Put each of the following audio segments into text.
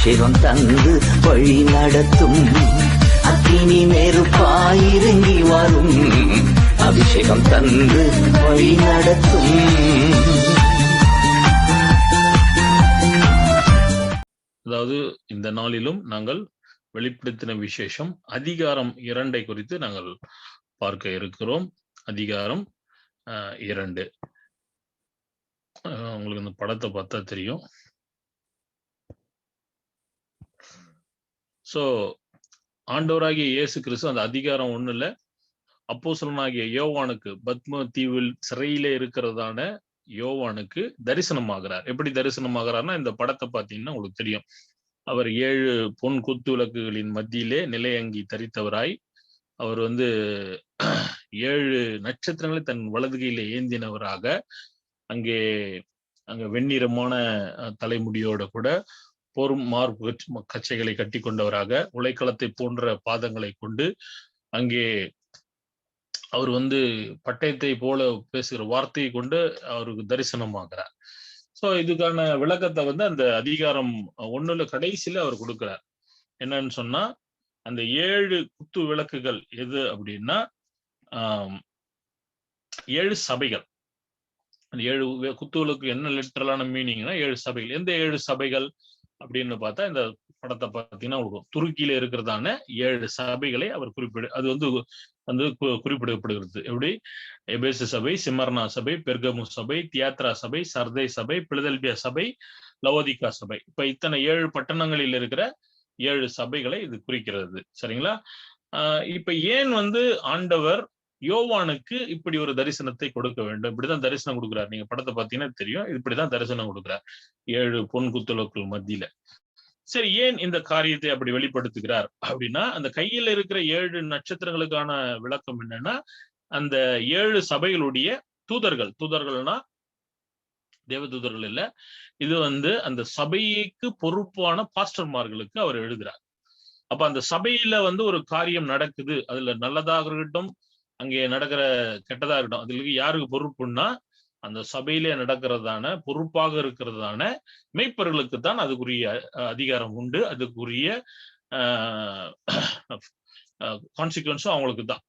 அபிஷேகம் தந்து வழி நடத்தும். அக்கினி நெருப்பாயிறங்கி வரும், அபிஷேகம் தந்து வழி நடத்தும். அதாவது இந்த நாளிலும் நாங்கள் வெளிப்படுத்தின விசேஷம் அதிகாரம் 2 குறித்து நாங்கள் பார்க்க இருக்கிறோம். அதிகாரம் 2. உங்களுக்கு இந்த படத்தை பார்த்தா தெரியும். சோ ஆண்டவராகிய இயேசு கிறிஸ்து அந்த அதிகாரம் 1ல அப்போஸ்தலனாகிய யோவானுக்கு பத்ம தீவில் சிறையிலே இருக்கிறதான யோவானுக்கு தரிசனமாகிறார். எப்படி தரிசனமாகிறார்னா, இந்த படத்தை பார்த்தீங்கன்னா உங்களுக்கு தெரியும். அவர் 7 பொன் குத்து விளக்குகளின் மத்தியிலே நிலையங்கி தரித்தவராய், அவர் 7 நட்சத்திரங்களை தன் வலதுகையில ஏந்தினவராக, அங்க வெண்ணிறமான தலைமுடியோட கூட மார்பு கச்சைகளை கட்டி கொண்டவராக, உலைக்களத்தை போன்ற பாதங்களை கொண்டு அங்கே அவர் பட்டயத்தை போல பேசுகிற வார்த்தையை கொண்டு அவருக்கு தரிசனமாகிறார். சோ இதுக்கான விளக்கத்தை அந்த அதிகாரம் 1ல கடைசியில அவர் கொடுக்கிறார். என்னன்னு சொன்னா, அந்த 7 குத்து விளக்குகள் எது அப்படின்னா 7 சபைகள். அந்த 7 குத்து விளக்கு என்ன லிட்டரலான மீனிங்னா 7 சபைகள். எந்த 7 சபைகள் அப்படின்னு பார்த்தா, இந்த படத்தை பார்த்தீங்கன்னா துருக்கியில இருக்கிறதான 7 சபைகளை அவர் குறிப்பிடப்படுகிறது. எப்படி? எபேசு சபை, சிமர்னா சபை, பெர்கமு சபை, தியாத்ரா சபை, சர்தை சபை, பிலதெல்பியா சபை, லவோதிகா சபை. இப்ப இத்தனை 7 பட்டணங்களில் இருக்கிற 7 சபைகளை இது குறிக்கிறது. சரிங்களா? இப்ப ஏன் ஆண்டவர் யோவானுக்கு இப்படி ஒரு தரிசனத்தை கொடுக்க வேண்டும்? இப்படிதான் தரிசனம் கொடுக்கிறார். நீங்க படத்தை பார்த்தீங்கன்னா தெரியும். இப்படிதான் தரிசனம் கொடுக்கிறார் 7 பொன் குத்துவிளக்குகள் மத்தியில. சரி, ஏன் இந்த காரியத்தை அப்படி வெளிப்படுத்துகிறார் அப்படின்னா, அந்த கையில் இருக்கிற 7 நட்சத்திரங்களுக்கான விளக்கம் என்னன்னா, அந்த 7 சபைகளுடைய தூதர்கள்னா தேவதூதர்கள் இல்ல, இது அந்த சபைக்கு பொறுப்பான பாஸ்டர்மார்களுக்கு அவர் எழுதுறார். அப்ப அந்த சபையில ஒரு காரியம் நடக்குது, அதுல நல்லதாக இருக்கட்டும், அங்கே நடக்கிற கெட்டதா இருக்கட்டும், அதுல யாருக்கு பொறுப்புன்னா அந்த சபையிலே நடக்கிறதான பொறுப்பாக இருக்கிறதான மெய்ப்பர்களுக்கு தான் அதுக்குரிய அதிகாரம் உண்டு. அதுக்குரிய கான்சிக்வன்ஸும் அவங்களுக்கு தான்.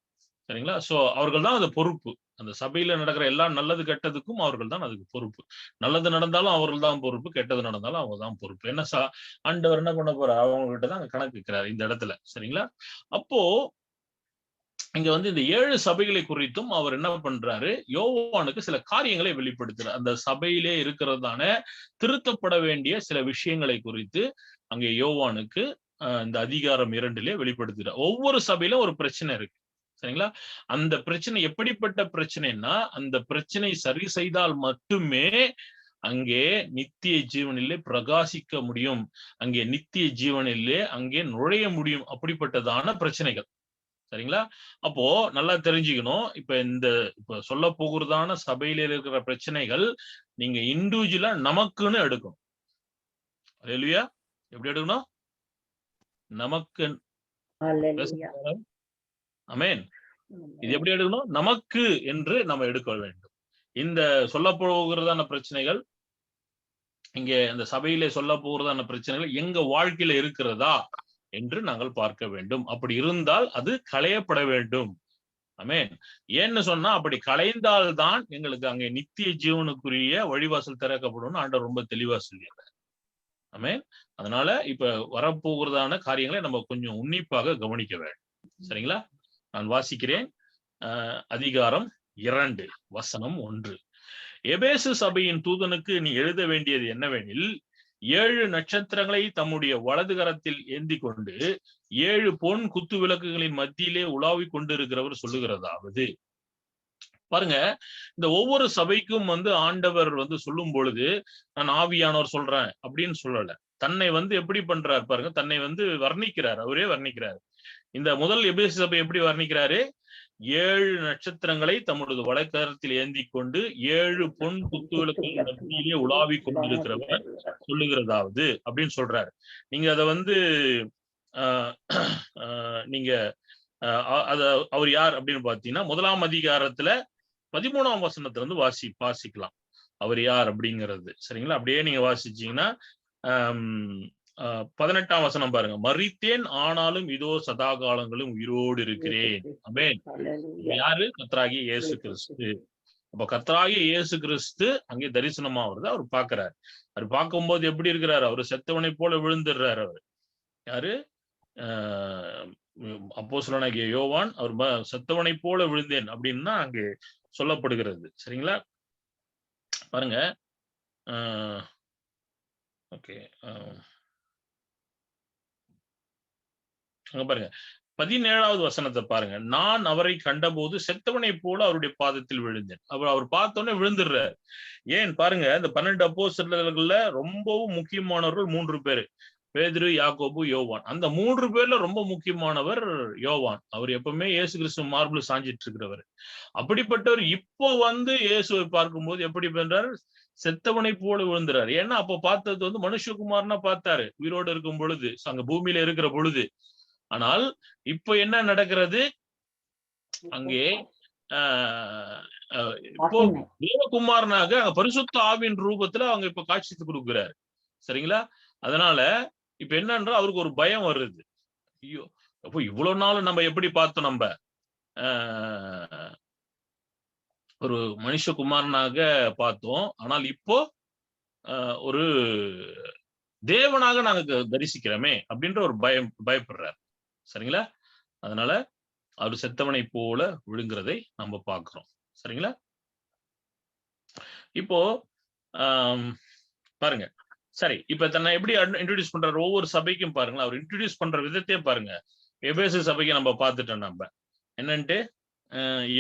சரிங்களா? சோ அவர்கள் தான் அது பொறுப்பு. அந்த சபையில நடக்கிற எல்லா நல்லது கெட்டதுக்கும் அவர்கள் தான் அதுக்கு பொறுப்பு. நல்லது நடந்தாலும் அவர்கள் தான் பொறுப்பு, கெட்டது நடந்தாலும் அவங்க தான் பொறுப்பு. என்ன ஆண்டவர் என்ன பண்ண போறார்? அவங்க கிட்ட தான் கணக்கு இருக்கிறார் இந்த இடத்துல. சரிங்களா? அப்போ இங்க இந்த 7 சபைகளை குறித்தும் அவர் என்ன பண்றாரு? யோவானுக்கு சில காரியங்களை வெளிப்படுத்துறார். அந்த சபையிலே இருக்கிறதான திருத்தப்பட வேண்டிய சில விஷயங்களை குறித்து அங்கே யோவானுக்கு இந்த அதிகாரம் 2லே வெளிப்படுத்துறார். ஒவ்வொரு சபையிலும் ஒரு பிரச்சனை இருக்கு. சரிங்களா? அந்த பிரச்சனை எப்படிப்பட்ட பிரச்சனைன்னா, அந்த பிரச்சனை சரி செய்தால் மட்டுமே அங்கே நித்திய ஜீவனிலே பிரகாசிக்க முடியும், அங்கே நித்திய ஜீவனிலே அங்கே நுழைய முடியும். அப்படிப்பட்டதான பிரச்சனைகள். சரிங்களா? அப்போ நல்லா தெரிஞ்சுக்கணும். இப்ப சொல்ல போகிறதான சபையில இருக்கிற பிரச்சனைகள் நீங்க இண்டிவிஜுவலா நமக்குன்னு எடுக்கணும். அல்லேலூயா. எப்படி எடுக்கணும்? நமக்கு. ஆமென். இது எப்படி எடுக்கணும்? நமக்கு என்று நம்ம எடுக்க வேண்டும். இந்த சொல்ல போகிறதான பிரச்சனைகள், இங்க இந்த சபையிலே சொல்ல போகிறதான பிரச்சனைகள் எங்க வாழ்க்கையில இருக்கிறதா என்று நாங்கள் பார்க்க வேண்டும். அப்படி இருந்தால் அது களையப்பட வேண்டும். ஆமென். ஏன்னு சொன்னா, அப்படி களைந்தால்தான் எங்களுக்கு அங்கே நித்திய ஜீவனுக்குரிய வழிவாசல் திறக்கப்படும் ஆண்டவர் ரொம்ப தெளிவா சொல்லியிருக்கார். ஆமென். அதனால இப்ப வரப்போகிறதான காரியங்களை நம்ம கொஞ்சம் உன்னிப்பாக கவனிக்க வேண்டும். சரிங்களா? நான் வாசிக்கிறேன். அதிகாரம் 2 வசனம் 1. எபேசு சபையின் தூதனுக்கு நீ எழுத வேண்டியது என்னவெனில், 7 நட்சத்திரங்களை தம்முடைய வலது கரத்தில் ஏந்தி கொண்டு 7 பொன் குத்து விளக்குகளின் மத்தியிலே உலாவிக் கொண்டிருக்கிறவர் சொல்லுகிறதாவது. பாருங்க, இந்த ஒவ்வொரு சபைக்கும் ஆண்டவர் சொல்லும் பொழுது, நான் ஆவியானவர் சொல்றேன் அப்படின்னு சொல்லல. தன்னை எப்படி பண்றார் பாருங்க, தன்னை வர்ணிக்கிறார். அவரே வர்ணிக்கிறார். இந்த முதல் எபேசு சபை எப்படி வர்ணிக்கிறாரு? 7 நட்சத்திரங்களை தம்முடைய வலக்கரத்தில் ஏந்தி கொண்டு 7 பொன் குத்துவிளக்குகளின் மத்தியிலே உலாவிக் கொண்டிருக்கிறவர் சொல்லுகிறதாவது அப்படின்னு சொல்றாரு. நீங்க அதை நீங்க அவர் யார் அப்படின்னு பாத்தீங்கன்னா, 1ஆம் அதிகாரத்துல 13ஆம் வசனத்துல வாசிக்கலாம் அவர் யார் அப்படிங்கிறது. சரிங்களா? அப்படியே நீங்க வாசிச்சீங்கன்னா 18ஆம் வசனம் பாருங்க. மரித்தேன், ஆனாலும் இதோ சதா காலங்களும் உயிரோடு இருக்கிறேன். ஆமென். யாரு? கர்த்தராகிய இயேசு கிறிஸ்து. அப்ப கர்த்தராகிய இயேசு கிறிஸ்து அங்கே தரிசனமா வருது. அவர் பார்க்கிறார். அவர் பார்க்கும்போது எப்படி இருக்கிறார்? அவர் செத்தவனை போல விழுந்துடுறாரு. அவர் யாரு? அப்போஸ்தலனாகிய யோவான் அவர் செத்தவனை போல விழுந்தேன் அப்படின்னா அங்கே சொல்லப்படுகிறது. சரிங்களா? பாருங்க. ஓகே, அங்க பாருங்க 17வது வசனத்தை பாருங்க. நான் அவரை கண்டபோது செத்தவனை போல அவருடைய பாதத்தில் விழுந்தேன். அவர் பார்த்தோன்னே விழுந்துடுறாரு. ஏன் பாருங்க, இந்த 12 அப்போஸ்தலர்கள்ல ரொம்பவும் முக்கியமானவர்கள் 3 பேரு. பேதுரு, யாக்கோபு, யோவான். அந்த 3 பேர்ல ரொம்ப முக்கியமானவர் யோவான். அவர் எப்பவுமே இயேசு கிறிஸ்து மார்பில் சாஞ்சிட்டு இருக்கிறவர். அப்படிப்பட்டவர் இப்போ இயேசுவை பார்க்கும்போது எப்படி பண்றாரு? செத்தவனை போல விழுந்துறாரு. ஏன்னா அப்ப பார்த்தது மனுஷகுமாரனா பார்த்தாரு, உயிரோடு இருக்கும் பொழுது, அங்க பூமியில இருக்கிற பொழுது. ஆனால் இப்ப என்ன நடக்கிறது? அங்கே இப்போ தேவகுமாரனாக பரிசுத்த ஆவியின் ரூபத்துல அவங்க இப்ப காட்சி கொடுக்கிறாரு. சரிங்களா? அதனால இப்ப என்னன்றா அவருக்கு ஒரு பயம் வருது. ஐயோ, அப்போ இவ்வளவு நாள் நம்ம எப்படி பார்த்தோம்? நம்ம ஒரு மனுஷகுமாரனாக பார்த்தோம். ஆனால் இப்போ ஒரு தேவனாக நாங்க தரிசிக்கிறோமே அப்படின்ற ஒரு பயப்படுறாரு. சரிங்களா? அதனால அவர் செத்தவனை போல விழுங்குறதை நம்ம பார்க்கிறோம். சரிங்களா? இப்போ பாருங்க. சரி, இப்ப தன்னை எப்படி இன்ட்ரோடியூஸ் பண்றாரு? ஒவ்வொரு சபைக்கும் பாருங்களா, அவர் இன்ட்ரோடியூஸ் பண்ற விதத்தையே பாருங்க. எபேசு சபைக்கு நம்ம பார்த்துட்டோம். நம்ம என்னன்ட்டு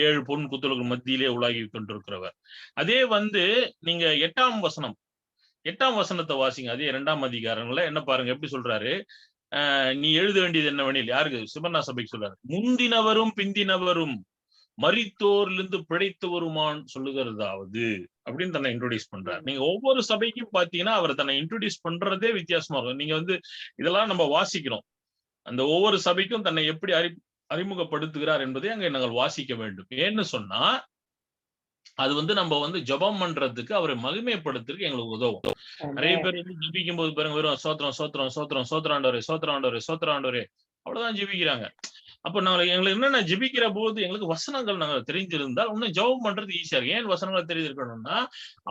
7 பொன் குத்தலுக்கு மத்தியிலே உலாகி கொண்டிருக்கிறவர். அதே நீங்க 8ஆம் வசனத்தை வாசிங்க. அதே 2ஆம் அதிகாரங்கள்ல என்ன பாருங்க, எப்படி சொல்றாரு? நீ எழுத வேண்டியது என்னவெனில், யாருக்கு? சிமர்னா சபைக்கு சொல்றாரு. முந்தினவரும் பிந்தினவரும் மரித்தோரிலிருந்து பிழைத்தவருமான் சொல்லுகிறதாவது அப்படின்னு தன்னை இன்ட்ரோடியூஸ் பண்றாரு. நீங்க ஒவ்வொரு சபைக்கும் பாத்தீங்கன்னா அவர் தன்னை இன்ட்ரோடியூஸ் பண்றதே வித்தியாசமா இருக்கும். நீங்க இதெல்லாம் நம்ம வாசிக்கிறோம். அந்த ஒவ்வொரு சபைக்கும் தன்னை எப்படி அறிமுகப்படுத்துகிறார் என்பதை அங்கே நாங்கள் வாசிக்க வேண்டும். ஏன்னு சொன்னா அது நம்ம ஜெபம் பண்றதுக்கு அவரை மகிமைப்படுத்துறதுக்கு எங்களுக்கு உதவும். நிறைய பேர் ஜெபிக்கும் போது பாருங்க, வெறும் சோத்திரம் சோத்திரம் சோத்திரம் சோத்திராண்டவரே சோத்திராண்டவரே சோத்திராண்டவரே அவ்வளவுதான் ஜெபிக்கிறாங்க. அப்ப எங்களுக்கு என்னென்ன ஜெபிக்கிற போது எங்களுக்கு வசனங்கள் நாங்கள் தெரிஞ்சிருந்தால் இன்னும் ஜெபம் பண்றது ஈஸியா இருக்கு. ஏன் வசனங்களை தெரிஞ்சிருக்கணும்னா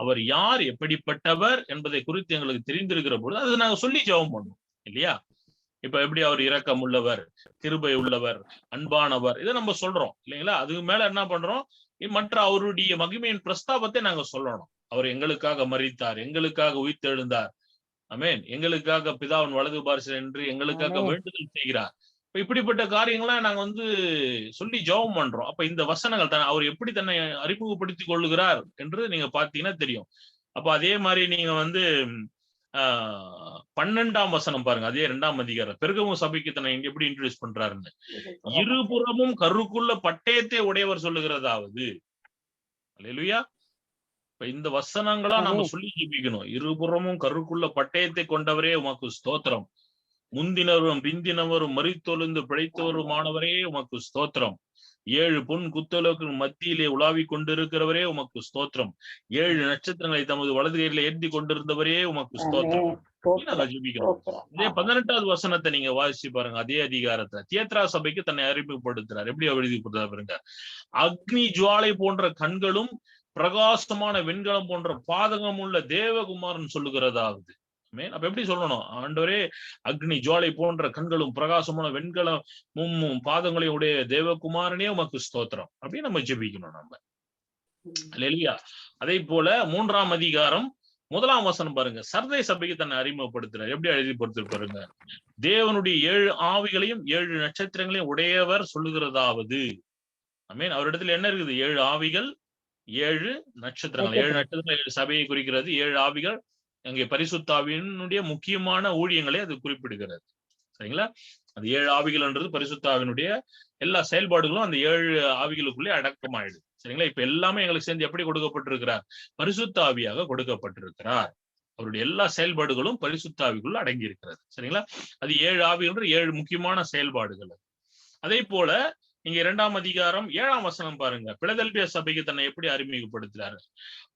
அவர் யார், எப்படிப்பட்டவர் என்பதை குறித்து எங்களுக்கு தெரிந்திருக்கிற போது அதை நாங்க சொல்லி ஜெபம் பண்ணுவோம் இல்லையா? இப்ப எப்படி அவர் இரக்கம் உள்ளவர், கிருபை உள்ளவர், அன்பானவர், இதை நம்ம சொல்றோம் இல்லைங்களா? அதுக்கு மேல என்ன பண்றோம்? மற்ற அவருடைய மகிமையின் பிரஸ்தாபத்தை நாங்க சொல்லணும். அவர் எங்களுக்காக மரித்தார், எங்களுக்காக உயிர்த்தெழுந்தார், ஆமென், எங்களுக்காக பிதாவின் வலது பார்சல் என்று எங்களுக்காக வேண்டுதல் செய்கிறார். இப்படிப்பட்ட காரியங்கள்லாம் நாங்க சொல்லி ஜெபம் பண்றோம். அப்ப இந்த வசனங்கள் தான் அவர் எப்படி தன்னை அறிமுகப்படுத்திக் கொள்ளுகிறார் என்று நீங்க பாத்தீங்கன்னா தெரியும். அப்ப அதே மாதிரி நீங்க 12ஆம் வசனம் பாருங்க. அதே 2ஆம் அதிகாரம் பெருகமு சபைக்கு தன்னை எப்படி இன்ட்ரோடியூஸ் பண்றாருன்னு. இருபுறமும் கருக்குள்ள பட்டயத்தை உடையவர் சொல்லுகிறதாவது. அல்லேலூயா. இந்த வசனங்களா நாம சொல்லி ஜெபிக்கணும். இருபுறமும் கருக்குள்ள பட்டயத்தை கொண்டவரே உமக்கு ஸ்தோத்திரம். முந்தினவரும் பிந்தினவரும் மரித்தொழுந்து பிழைத்தவருமானவரே உமக்கு ஸ்தோத்திரம். 7 பொன் குத்தலுக்கு மத்தியிலே உலாவி கொண்டிருக்கிறவரே உமக்கு ஸ்தோத்திரம். 7 நட்சத்திரங்களை தமது வலது கையில ஏந்தி கொண்டிருந்தவரே உமக்கு ஸ்தோத்திரம். ஜெபிக்கணும். இதே 18வது வசனத்தை நீங்க வாசிச்சு பாருங்க. அதே அதிகாரத்தை தியத்ரா சபைக்கு தன்னை அறிமுகப்படுத்துறார். எப்படி எழுதி கொடுத்தாரு பாருங்க. அக்னி ஜுவாலை போன்ற கண்களும் பிரகாசமான வெண்கலம் போன்ற பாதகம் உள்ள தேவகுமாரன் சொல்லுகிறதாவது. அப்ப எப்படி சொல்லணும்? ஆண்டவரே, அக்னி ஜுவாலை போன்ற கண்களும் பிரகாசமான வெண்கலமும் பாதங்களையும் உடைய தேவகுமாரனே உமக்கு ஸ்தோத்திரம் அப்படின்னு நம்ம ஜெபிக்கணும். நம்ம அல்லேலூயா. அதே போல 3ஆம் அதிகாரம் 1ஆம் வசனம் பாருங்க. சர்தை சபைக்கு தன்னை அறிமுகப்படுத்துறார். எப்படி எழுதிப்படுத்து பாருங்க. தேவனுடைய 7 ஆவிகளையும் 7 நட்சத்திரங்களையும் உடையவர் சொல்லுகிறதாவது. ஆமென். அவரிடத்துல என்ன இருக்குது? 7 ஆவிகள், 7 நட்சத்திரங்கள். 7 நட்சத்திரங்கள் 7 சபையை குறிக்கிறது. 7 ஆவிகள் அங்கே பரிசுத்தாவினுடைய முக்கியமான ஊழியங்களை அது குறிப்பிடுகிறது. சரிங்களா? அது 7 ஆவிகள்ன்றது பரிசுத்தாவினுடைய எல்லா செயல்பாடுகளும் அந்த 7 ஆவிகளுக்குள்ளே அடக்கமாயிடுது. சரிங்களா? இப்ப எல்லாமே எங்களுக்கு சேர்ந்து எப்படி கொடுக்கப்பட்டிருக்கிறார்? பரிசுத்த ஆவியாக கொடுக்கப்பட்டிருக்கிறார். அவருடைய எல்லா செயல்பாடுகளும் பரிசுத்த ஆவிக்குள்ள அடங்கி இருக்கிறது. சரிங்களா? அது 7 ஆவிகள் 7 முக்கியமான செயல்பாடுகள். அதே போல நீங்க 2ஆம் அதிகாரம் 7ஆம் வசனம் பாருங்க. பிலதெல்பியா சபைக்கு தன்னை எப்படி அறிமுகப்படுத்துறாரு?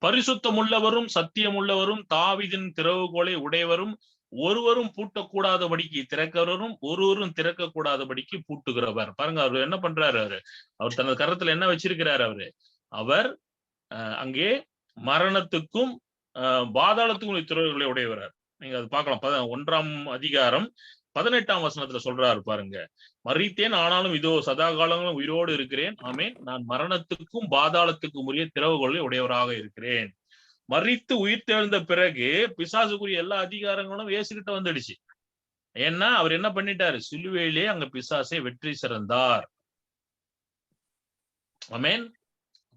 பரிசுத்தம் உள்ளவரும் சத்தியம் உள்ளவரும் தாவீதின் திறவுகோலை உடையவரும் ஒருவரும் பூட்டக்கூடாதபடிக்கு திறக்கிறவரும் ஒருவரும் திறக்க கூடாதபடிக்கு பூட்டுகிறவர். பாருங்க, அவர் என்ன பண்றாரு? அவர் தனது கரத்துல என்ன வச்சிருக்கிறாரு? அவர் அங்கே மரணத்துக்கும் பாதாளத்துக்கும் திறவுகளை உடையவர். நீங்க அது பார்க்கலாம். 1ஆம் அதிகாரம் 18ஆம் வசனத்துல சொல்றாரு பாருங்க. மரித்தேன், ஆனாலும் இதோ சதா காலங்களும் உயிரோடு இருக்கிறேன். ஆமென். நான் மரணத்துக்கும் பாதாளத்துக்கும் உரிய திறவுகளை உடையவராக இருக்கிறேன். மரித்து உயிர் தெழுந்த பிறகு பிசாசுக்குரிய எல்லா அதிகாரங்களும் இயேசுகிட்ட வந்துடுச்சு. ஏன்னா அவர் என்ன பண்ணிட்டாரு? சிலுவையிலே அங்க பிசாசை வெற்றி சிறந்தார். ஆமென்.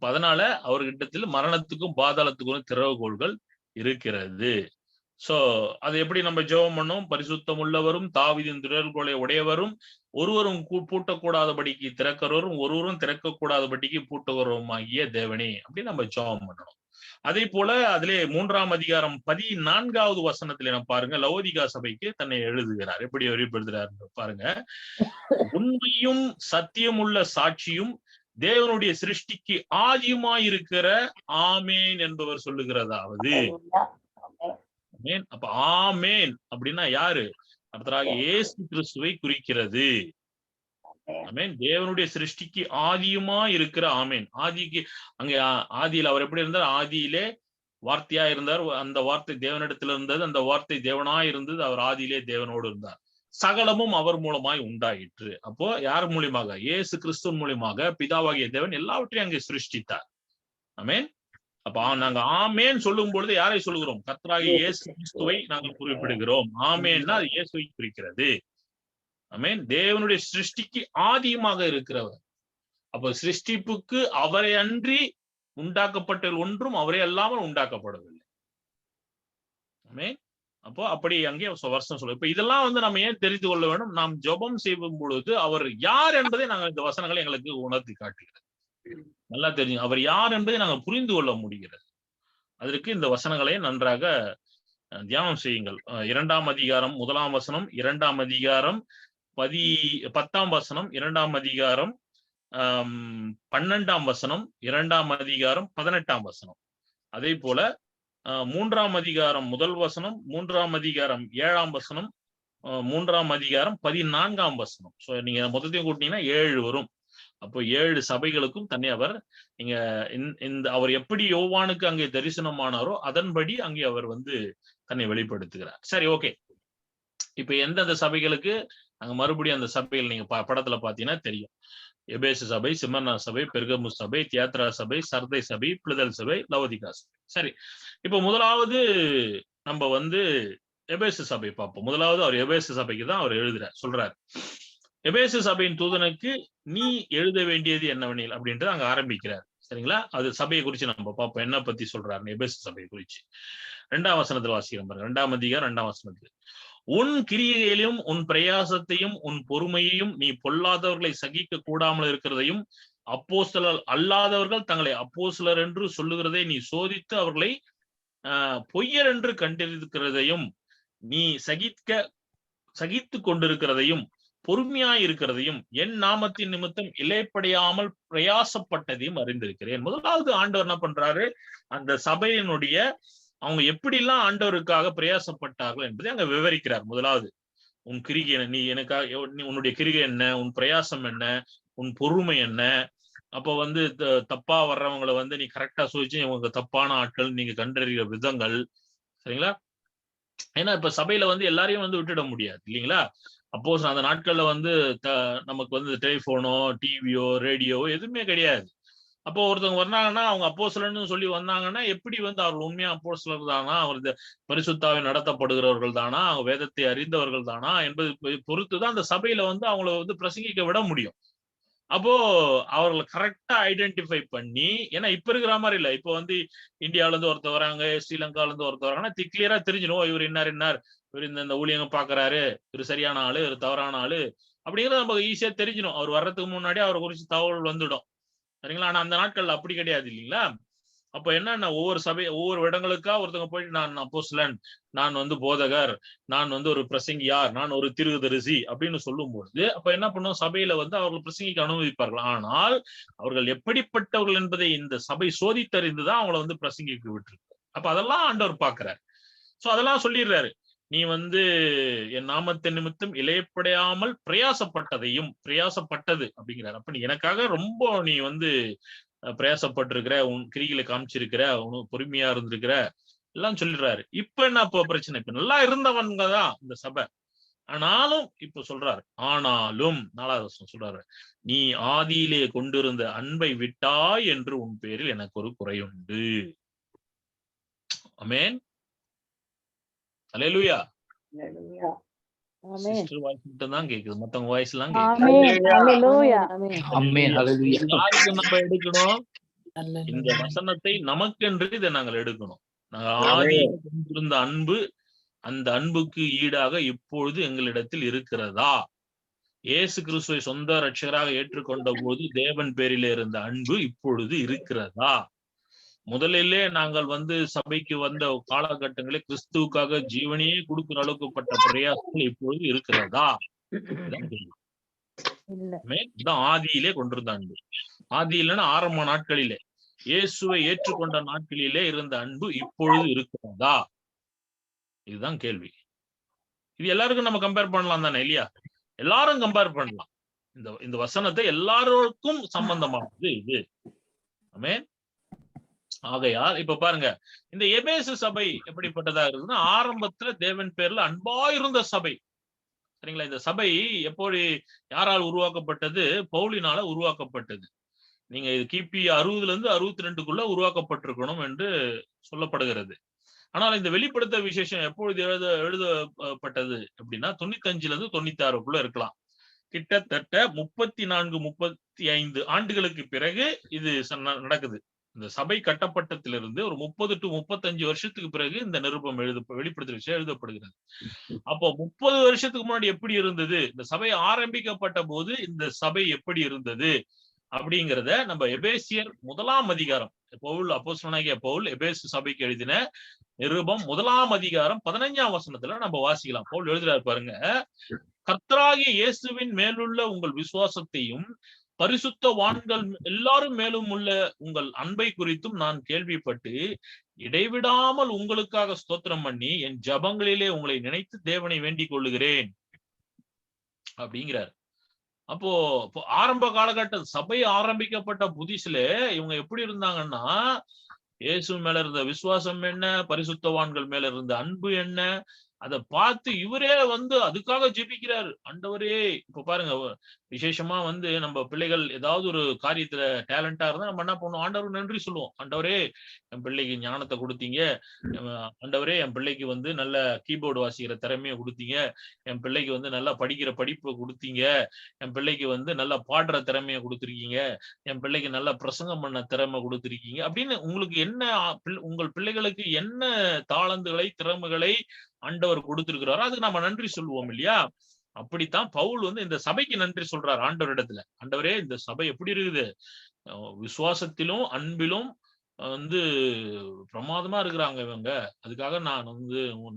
அதனால அவர்கிட்டத்தில் மரணத்துக்கும் பாதாளத்துக்கும் திறவுகோள்கள் இருக்கிறது. சோ அது எப்படி நம்ம ஜெபம் பண்ணோம்? பரிசுத்தம் உள்ளவரும் தாவீதின் திறவுகோலை உடையவரும் ஒருவரும் பூட்டக்கூடாதபடிக்கு திறக்கிறவரும் ஒருவரும் திறக்கக்கூடாதபடிக்கு பூட்டுகிறவரும் ஆகிய தேவனே அப்படி நம்ம ஜெபம் பண்ணணும். அதே போல அதிலே 3ஆம் அதிகாரம் 14வது வசனத்திலே நம்ம பாருங்க, லவோதிகா சபைக்கு தன்னை எழுதுகிறார். எப்படி வெளிப்படுத்துறாரு பாருங்க. உண்மையும் சத்தியம் உள்ள சாட்சியும் தேவனுடைய சிருஷ்டிக்கு ஆதியுமாயிருக்கிற ஆமேன் என்பவர் சொல்லுகிறதாவது. அப்ப ஆமேன் அப்படின்னா யாரு? கர்த்தராகிய இயேசு கிறிஸ்துவை குறிக்கிறது. ஆமென். தேவனுடைய சிருஷ்டிக்கு ஆதியுமா இருக்கிற ஆமேன். ஆதிக்கு அங்க ஆதியில் அவர் எப்படி இருந்தார்? ஆதியிலே வார்த்தையா இருந்தார். அந்த வார்த்தை தேவனிடத்தில் இருந்தது. அந்த வார்த்தை தேவனாய் இருந்தது. அவர் ஆதியிலே தேவனோடு இருந்தார். சகலமும் அவர் மூலமாய் உண்டாயிற்று. அப்போ யார் மூலியமாக? இயேசு கிறிஸ்துவின் மூலியமாக பிதாவாகிய தேவன் எல்லாவற்றையும் அங்கே சிருஷ்டித்தார். ஆமென். அப்ப நாங்க ஆமேன் சொல்லும் பொழுது யாரை சொல்லுகிறோம்? கர்த்தராகிய இயேசு கிறிஸ்துவை நாங்கள் குறிப்பிடுகிறோம். ஆமேன்னா அது இயேசுவை குறிக்கிறது. ஆமென். தேவனுடைய சிருஷ்டிக்கு ஆதியமாக இருக்கிறவர். அப்ப சிருஷ்டிப்புக்கு அவரை அன்றி உண்டாக்கப்பட்ட ஒன்றும் அவரே அல்லாமல் உண்டாக்கப்படவில்லை. ஆமென். அப்போ அப்படி அங்கே வருஷம் சொல்ல. இப்ப இதெல்லாம் நம்ம ஏன் தெரிந்து கொள்ள வேண்டும்? நாம் ஜெபம் செய்யும் பொழுது அவர் யார் என்பதை நாங்கள் இந்த வசனங்களை எங்களுக்கு உணர்த்தி காட்டுகிறது. நல்லா தெரியும் அவர் யார் என்பதை நாங்கள் புரிந்து கொள்ள முடிகிறது. அதற்கு இந்த வசனங்களை நன்றாக தியானம் செய்யுங்கள். 2ஆம் அதிகாரம் 1ஆம் வசனம், 2ஆம் அதிகாரம் 10ஆம் வசனம், 2ஆம் அதிகாரம் 12ஆம் வசனம், 2ஆம் அதிகாரம் 18ஆம் வசனம். அதே போல 3ஆம் அதிகாரம் 1 வசனம், 3ஆம் அதிகாரம் 7ஆம் வசனம், 3ஆம் அதிகாரம் 14ஆம் வசனம். சோ நீங்க மொத்தத்தையும் கூட்டினீங்கன்னா 7 வரும். அப்போ 7 சபைகளுக்கும் தன்னை அவர் நீங்க இந்த அவர் எப்படி யோவானுக்கு அங்கே தரிசனமானாரோ அதன்படி அங்கே அவர் தன்னை வெளிப்படுத்துகிறார். சரி, ஓகே. இப்ப எந்தெந்த சபைகளுக்கு அங்க மறுபடியும் அந்த சபைகள் நீங்க படத்துல பாத்தீங்கன்னா தெரியும். எபேசு சபை, சிமர்னா சபை, பெர்கமு சபை, தியாத்ரா சபை, சர்தை சபை, பிளதல் சபை, லவோதிகா சபை. சரி, இப்ப முதலாவது நம்ம எபேசு சபை பார்ப்போம். முதலாவது அவர் எபேசு சபைக்கு தான் அவர் சொல்றாரு. எபேசு சபையின் தூதனுக்கு நீ எழுத வேண்டியது என்னவெனில் அப்படின்றது அங்க ஆரம்பிக்கிறார். சரிங்களா? அது சபையை குறிச்சு நம்ம பார்ப்போம் என்ன பத்தி சொல்றாரு எபேசு சபையை குறிச்சு. 2ஆம் வசனத்தில் வாசிக்கிறோம் பாருங்க. 2ஆம் அதிகாரம் 2ஆம் வசனத்தில், உன் கிரியையிலும் உன் பிரயாசத்தையும் உன் பொறுமையையும் நீ பொல்லாதவர்களை சகிக்க கூடாமல் இருக்கிறதையும் அப்போஸ்தலர் அல்லாதவர்கள் தங்களை அப்போஸ்தலர் என்று சொல்லுகிறதை நீ சோதித்து அவர்களை பொய்யர் என்று கண்டிருக்கிறதையும் நீ சகித்து கொண்டிருக்கிறதையும் பொறுமையாய் இருக்கிறதையும் என் நாமத்தின் நிமித்தம் இலைப்படையாமல் பிரயாசப்பட்டதையும் அறிந்திருக்கிறேன். முதலாவது ஆண்டவர் என்ன பண்றாரு? அந்த சபையினுடைய அவங்க எப்படிலாம் ஆண்டவருக்காக பிரயாசப்பட்டார்கள் என்பதை அங்க விவரிக்கிறார். முதலாவது, உன் கிரிகை நீ எனக்காக உன்னுடைய கிரிகை என்ன, உன் பிரயாசம் என்ன, உன் பொறுமை என்ன. அப்போ தப்பா வர்றவங்களை நீ கரெக்டா சோதிச்சு இவங்க தப்பான ஆட்கள் நீங்க கண்டறிகிற விதங்கள். சரிங்களா? ஏன்னா இப்ப சபையில எல்லாரையும் விட்டுட முடியாது இல்லைங்களா? அப்போ அந்த நாட்கள்ல நமக்கு டெலிபோனோ டிவியோ ரேடியோவோ எதுவுமே கிடையாது. அப்போ ஒருத்தவங்க வந்தாங்கன்னா அவங்க அப்போஸ்தலன்னு சொல்லி வந்தாங்கன்னா எப்படி அவர்கள் உண்மையா அப்போஸ்தலர் தானா, அவர் பரிசுத்தாவை நடத்தப்படுகிறவர்கள் தானா, அவங்க வேதத்தை அறிந்தவர்கள் தானா என்பது பொறுத்துதான் அந்த சபையில அவங்கள பிரசங்கிக்க விட முடியும். அப்போ அவர்களை கரெக்டா ஐடென்டிஃபை பண்ணி, ஏன்னா இப்ப இருக்கிற மாதிரி இல்ல. இப்போ இந்தியாவில இருந்து ஒருத்தர் வராங்க, ஸ்ரீலங்கால இருந்து ஒருத்தர் வராங்கன்னா கிளியரா தெரிஞ்சிடும் இவர் இன்னார் இவர் இந்த ஊழியங்க பாக்குறாரு, இவர் சரியான ஆளு, இவர் தவறான ஆளு அப்படிங்கிறது நமக்கு ஈஸியா தெரிஞ்சிடும். அவர் வர்றதுக்கு முன்னாடி அவரை குறிச்சு தகவல் வந்துடும். சரிங்களா? ஆனா அந்த நாட்கள்ல அப்படி கிடையாது இல்லைங்களா? அப்ப என்னன்னா ஒவ்வொரு இடங்களுக்கா ஒருத்தவங்க போயிட்டு நான் அப்போஸ்தலன், நான் போதகர், நான் ஒரு பிரசங்கியார், நான் ஒரு தீர்க்கதரிசி அப்படின்னு சொல்லும்போது அப்ப என்ன பண்ணும்? சபையில அவர்கள் பிரசங்கிக்க அனுமதிப்பார்கள். ஆனால் அவர்கள் எப்படிப்பட்டவர்கள் என்பதை இந்த சபை சோதித்தறிந்துதான் அவங்கள பிரசங்கிக்க விட்டுருக்கு. அப்ப அதெல்லாம் ஆண்டவர் பாக்குறாரு. சோ அதெல்லாம் சொல்லிடுறாரு. நீ என் நாமத்தை நிமித்தம் இளையப்படையாமல் பிரயாசப்பட்டது அப்படிங்கிறார். அப்ப நீ எனக்காக ரொம்ப நீ பிரயாசப்பட்டிருக்கிற, உன் கிரிகளை காமிச்சிருக்கிற, உனக்கு பொறுமையா இருந்திருக்கிற எல்லாம் சொல்லிடுறாரு. இப்ப என்ன பிரச்சனை? இப்ப நல்லா இருந்தவங்க தான் இந்த சபை. ஆனாலும் இப்ப சொல்றாரு, ஆனாலும் 4வது வசனம் சொல்றாரு, நீ ஆதியிலே கொண்டிருந்த அன்பை விட்டாய் என்று உன் பேரில் எனக்கு ஒரு குறையுண்டு. ஆமென். அல்லேலூயா. சிஸ்டர் வாய்ஸ் மட்டும் தான் கேக்குது, மத்தவங்க வாய்ஸ் எல்லாம் யாருக்கு நம்ம எடுக்கணும்? இந்த வசனத்தை நமக்கென்று இதை நாங்கள் எடுக்கணும். நாங்கள் ஆதியிலே கொண்டிருந்த அன்பு, அந்த அன்புக்கு ஈடாக இப்பொழுது எங்களிடத்தில் இருக்கிறதா? இயேசு கிறிஸ்துவை சொந்த ரட்சகராக ஏற்றுக்கொண்ட போது தேவன் பேரிலே இருந்த அன்பு இப்பொழுது இருக்கிறதா? முதலிலே நாங்கள் சபைக்கு வந்த காலகட்டங்களில் கிறிஸ்துவுக்காக ஜீவனையே கொடுக்கிற அளவுக்கு பட்ட பிரயாசங்கள் இப்பொழுது இருக்கிறதா? இதான் ஆதியிலே கொண்டிருந்த அன்பு. ஆதியிலன்னா ஆரம்ப நாட்களிலே, இயேசுவை ஏற்றுக்கொண்ட நாட்களிலே இருந்த அன்பு இப்பொழுது இருக்கிறதா? இதுதான் கேள்வி. இது எல்லாருக்கும் நம்ம கம்பேர் பண்ணலாம் தானே, இல்லையா? எல்லாரும் கம்பேர் பண்ணலாம். இந்த வசனத்தை எல்லாருக்கும் சம்பந்தமானது இது. ஆமென். ஆகையால் இப்ப பாருங்க, இந்த எபேசு சபை எப்படிப்பட்டதா இருக்குதுன்னா, ஆரம்பத்துல தேவன் பேர்ல அன்பா இருந்த சபை. சரிங்களா? இந்த சபை எப்படி யாரால் உருவாக்கப்பட்டது? பவுலினால உருவாக்கப்பட்டது. நீங்க இது கிபி 60ல இருந்து 62க்குள்ள உருவாக்கப்பட்டிருக்கணும் என்று சொல்லப்படுகிறது. ஆனால் இந்த வெளிப்படுத்த விசேஷம் எப்பொழுது எழுதப்பட்டது அப்படின்னா 95ல இருந்து 96க்குள்ள இருக்கலாம். கிட்டத்தட்ட 34, 35 ஆண்டுகளுக்கு பிறகு இது நடக்குது. இந்த சபை கட்டப்பட்டத்திலிருந்து ஒரு 30 to 35 வருஷத்துக்கு பிறகு இந்த நிருபம் வெளிப்படுத்த விஷயம் எழுதப்படுகிறது. அப்போ 30 வருஷத்துக்கு முன்னாடி எப்படி இருந்தது, இந்த சபை ஆரம்பிக்கப்பட்ட போது இந்த சபை எப்படி இருந்தது அப்படிங்கிறத நம்ம எபேசியர் 1ஆம் அதிகாரம், பவுல் அப்போஸ்தலனாகிய பவுல் எபேசு சபைக்கு எழுதின நிருபம் 1ஆம் அதிகாரம் 15ஆம் வசனத்துல நம்ம வாசிக்கலாம். பவுல் எழுதுறாரு பாருங்க, கர்த்தராகிய இயேசுவின் மேலுள்ள உங்கள் விசுவாசத்தையும் பரிசுத்தவான்கள் எல்லாரும் மேலும் உள்ள உங்கள் அன்பை குறித்தும் நான் கேள்விப்பட்டு இடைவிடாமல் உங்களுக்காக ஸ்தோத்திரம் பண்ணி என் ஜபங்களிலே உங்களை நினைத்து தேவனை வேண்டிக் கொள்ளுகிறேன் அப்படிங்கிறார். அப்போ ஆரம்ப காலகட்டம் சபை ஆரம்பிக்கப்பட்ட புதுசுல இவங்க எப்படி இருந்தாங்கன்னா, இயேசு மேல இருந்த விசுவாசம் என்ன, பரிசுத்தவான்கள் மேல இருந்த அன்பு என்ன, அதை பார்த்து இவரே அதுக்காக ஜெபிக்கிறாரு. ஆண்டவரே, இப்ப பாருங்க, விசேஷமா நம்ம பிள்ளைகள் ஏதாவது ஒரு காரியத்துல டேலண்டா இருந்தா நம்ம என்ன பண்ணுவோம்? ஆண்டவருக்கு நன்றி சொல்லுவோம். ஆண்டவரே, என் பிள்ளைக்கு ஞானத்தை கொடுத்தீங்க. ஆண்டவரே, என் பிள்ளைக்கு நல்ல கீபோர்டு வாசிக்கிற திறமையை கொடுத்தீங்க. என் பிள்ளைக்கு நல்லா படிக்கிற படிப்பை கொடுத்தீங்க. என் பிள்ளைக்கு நல்லா பாடுற திறமையை கொடுத்துருக்கீங்க. என் பிள்ளைக்கு நல்லா பிரசங்கம் பண்ண திறமை கொடுத்துருக்கீங்க அப்படின்னு உங்களுக்கு என்ன, உங்கள் பிள்ளைகளுக்கு என்ன தாளந்துகளை, திறமைகளை ஆண்டவர் கொடுத்திருக்கிறாரோ அதுக்கு நம்ம நன்றி சொல்லுவோம், இல்லையா? அப்படித்தான் பவுல் இந்த சபைக்கு நன்றி சொல்றார் ஆண்டவரிடத்துல. ஆண்டவரே, இந்த சபை எப்படி இருக்குது? விசுவாசத்திலும் அன்பிலும் பிரமாதமா இருக்கிறாங்க இவங்க, அதுக்காக நான்